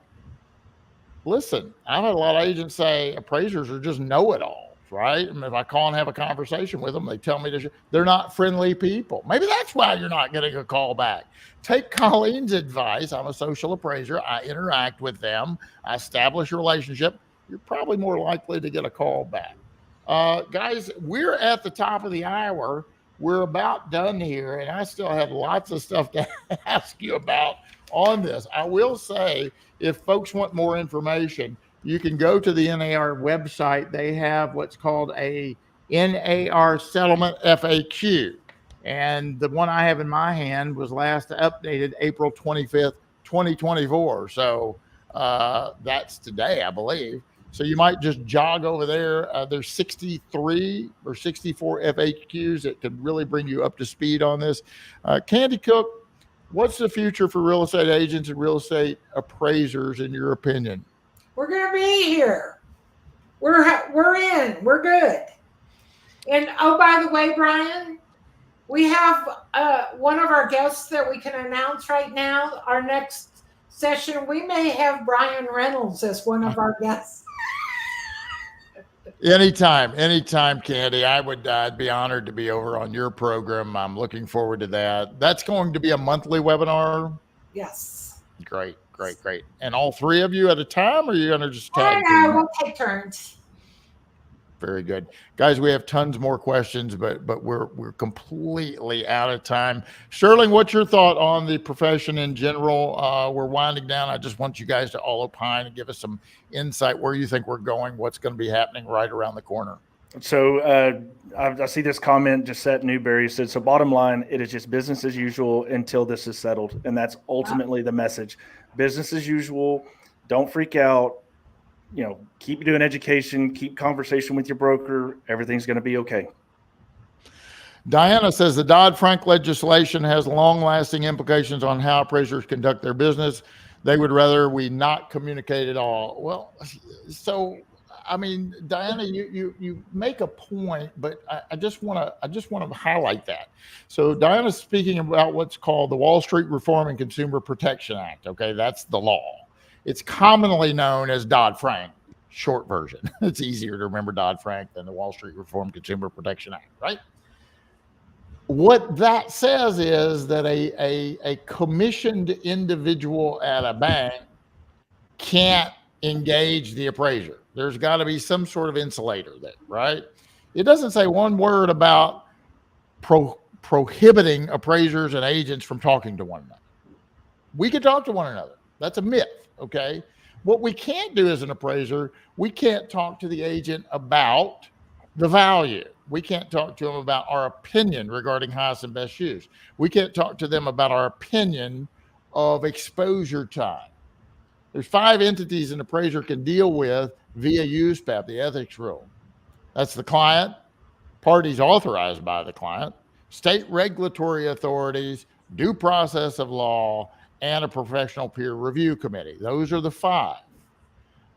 Speaker 1: listen, I've had a lot of agents say appraisers are just know-it-alls, right? And if I call and have a conversation with them, they tell me they're not friendly people. Maybe that's why you're not getting a call back. Take Colleen's advice. I'm a social appraiser. I interact with them. I establish a relationship. You're probably more likely to get a call back. Guys, we're at the top of the hour. We're about done here, and I still have lots of stuff to ask you about on this. I will say, if folks want more information, you can go to the NAR website. They have what's called a NAR settlement FAQ. And the one I have in my hand was last updated April 25th, 2024. So that's today, I believe. So you might just jog over there. There's 63 or 64 FAQs that could really bring you up to speed on this. Candy Cooke, what's the future for real estate agents and real estate appraisers, in your opinion?
Speaker 3: We're going to be here. We're in. We're good. And oh, by the way, Bryan, we have one of our guests that we can announce right now. Our next session, we may have Bryan Reynolds as one of our guests.
Speaker 1: Anytime, Candy. I'd be honored to be over on your program. I'm looking forward to that. That's going to be a monthly webinar.
Speaker 3: Yes.
Speaker 1: Great. And all three of you at a time, or are you going to just tag?
Speaker 3: We'll take turns.
Speaker 1: Very good, guys. We have tons more questions, but we're completely out of time. Sterling, what's your thought on the profession in general? We're winding down. I just want you guys to all opine and give us some insight where you think we're going, what's going to be happening right around the corner.
Speaker 4: So I see this comment just set Newberry said, so bottom line, it is just business as usual until this is settled. And that's ultimately the message. Business as usual. Don't freak out. Keep doing education, keep conversation with your broker. Everything's going to be okay.
Speaker 1: Diana says the Dodd-Frank legislation has long-lasting implications on how appraisers conduct their business. They would rather we not communicate at all. Well, so I mean, Diana, you make a point, but I just want to highlight that. So Diana's speaking about what's called the Wall Street Reform and Consumer Protection Act. Okay, that's the law. It's commonly known as Dodd-Frank, short version. It's easier to remember Dodd-Frank than the Wall Street Reform Consumer Protection Act, right? What that says is that a commissioned individual at a bank can't engage the appraiser. There's got to be some sort of insulator there, right? It doesn't say one word about prohibiting appraisers and agents from talking to one another. We can talk to one another. That's a myth. Okay. What we can't do as an appraiser, we can't talk to the agent about the value. We can't talk to them about our opinion regarding highest and best use. We can't talk to them about our opinion of exposure time. There's 5 entities an appraiser can deal with via USPAP, the ethics rule. That's the client, parties authorized by the client, state regulatory authorities, due process of law, and a professional peer review committee. Those are the 5.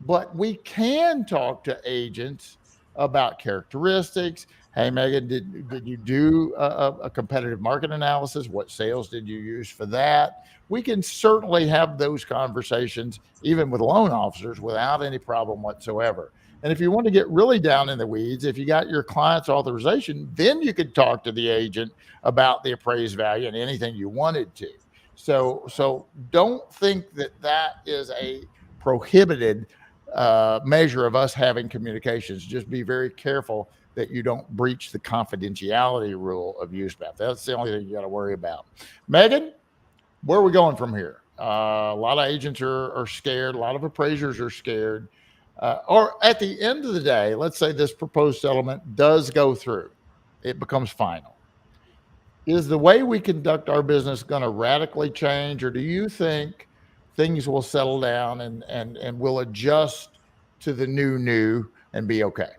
Speaker 1: But we can talk to agents about characteristics. Hey, Meagan, did you do a competitive market analysis? What sales did you use for that? We can certainly have those conversations, even with loan officers, without any problem whatsoever. And if you want to get really down in the weeds, if you got your client's authorization, then you could talk to the agent about the appraised value and anything you wanted to. So don't think that is a prohibited measure of us having communications. Just be very careful that you don't breach the confidentiality rule of USPAP. That's the only thing you got to worry about. Meagan, where are we going from here? A lot of agents are scared. A lot of appraisers are scared. Or at the end of the day, let's say this proposed settlement does go through. It becomes final. Is the way we conduct our business going to radically change, or do you think things will settle down and we'll adjust to the new and be okay.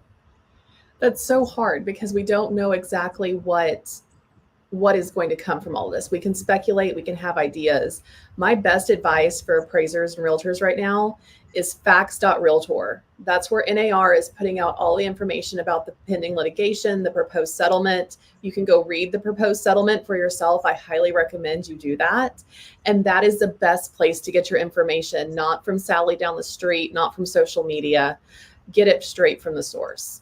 Speaker 2: That's so hard because we don't know exactly what is going to come from all this. We can speculate, we can have ideas. My best advice for appraisers and realtors right now is facts.realtor. That's where NAR is putting out all the information about the pending litigation, the proposed settlement. You can go read the proposed settlement for yourself. I highly recommend you do that. And that is the best place to get your information, not from Sally down the street, not from social media. Get it straight from the source.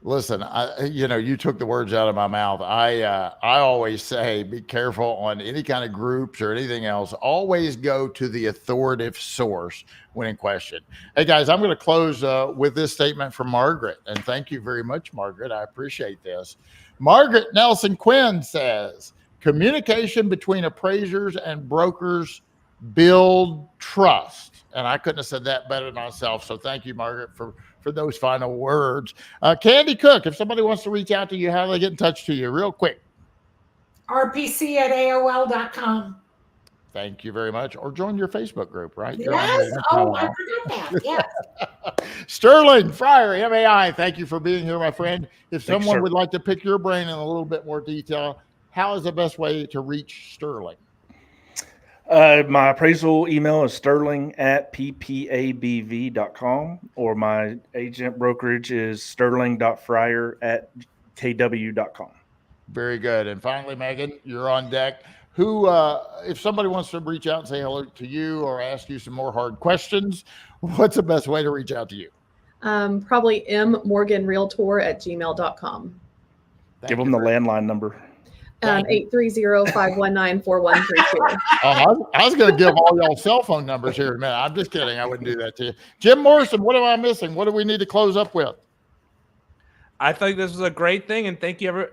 Speaker 1: Listen, you took the words out of my mouth. I always say, be careful on any kind of groups or anything else. Always go to the authoritative source when in question. Hey guys, I'm going to close with this statement from Margaret, and thank you very much, Margaret. I appreciate this. Margaret Nelson Quinn says, communication between appraisers and brokers build trust. And I couldn't have said that better myself. So thank you, Margaret, for those final words. Candy Cooke, if somebody wants to reach out to you, how do they get in touch to you real quick?
Speaker 3: rpc@aol.com.
Speaker 1: Thank you very much. Or join your Facebook group, right?
Speaker 3: Yes. Oh, I forgot that. Yes.
Speaker 1: Sterling Fryar, MAI, thank you for being here, my friend. If
Speaker 4: Thanks,
Speaker 1: someone
Speaker 4: sir.
Speaker 1: would like to pick your brain in a little bit more detail, how is the best way to reach Sterling?
Speaker 4: My appraisal email is sterling@ppabv.com, or my agent brokerage is sterling.fryer@kw.com.
Speaker 1: Very good. And finally, Meagan, you're on deck. Who, if somebody wants to reach out and say hello to you or ask you some more hard questions, what's the best way to reach out to you?
Speaker 2: Probably mmorganrealtor@gmail.com.
Speaker 4: Give them the landline number.
Speaker 2: 830-519-4132.
Speaker 1: Oh, I was going to give all y'all cell phone numbers here in a minute. I'm just kidding. I wouldn't do that to you. Jim Morrison, what am I missing? What do we need to close up with?
Speaker 5: I think this was a great thing, and thank you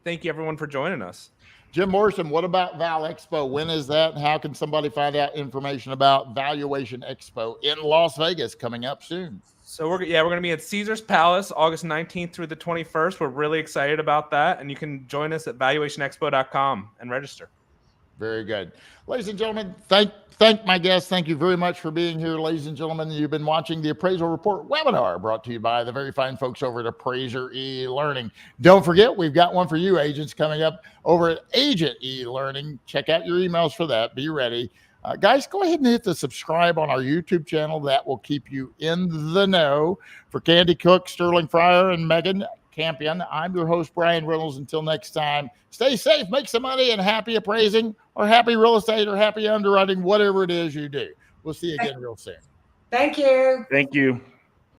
Speaker 5: everyone for joining us.
Speaker 1: Jim Morrison, what about Val Expo? When is that? And how can somebody find out information about Valuation Expo in Las Vegas coming up soon?
Speaker 5: So we're going to be at Caesar's Palace August 19th through the 21st. We're really excited about that, and you can join us at valuationexpo.com and register.
Speaker 1: Very good. Ladies and gentlemen, thank my guests. Thank you very much for being here. Ladies and gentlemen, you've been watching the Appraisal Report webinar brought to you by the very fine folks over at Appraiser eLearning. Don't forget, we've got one for you agents coming up over at Agent eLearning. Check out your emails for that. Be ready. Guys, go ahead and hit the subscribe on our YouTube channel. That will keep you in the know. For Candy Cooke, Sterling Fryar, and Meagan Campion, I'm your host, Bryan Reynolds. Until next time, stay safe, make some money, and happy appraising, or happy real estate, or happy underwriting, whatever it is you do. We'll see you again real soon.
Speaker 3: Thank you.
Speaker 4: Thank you.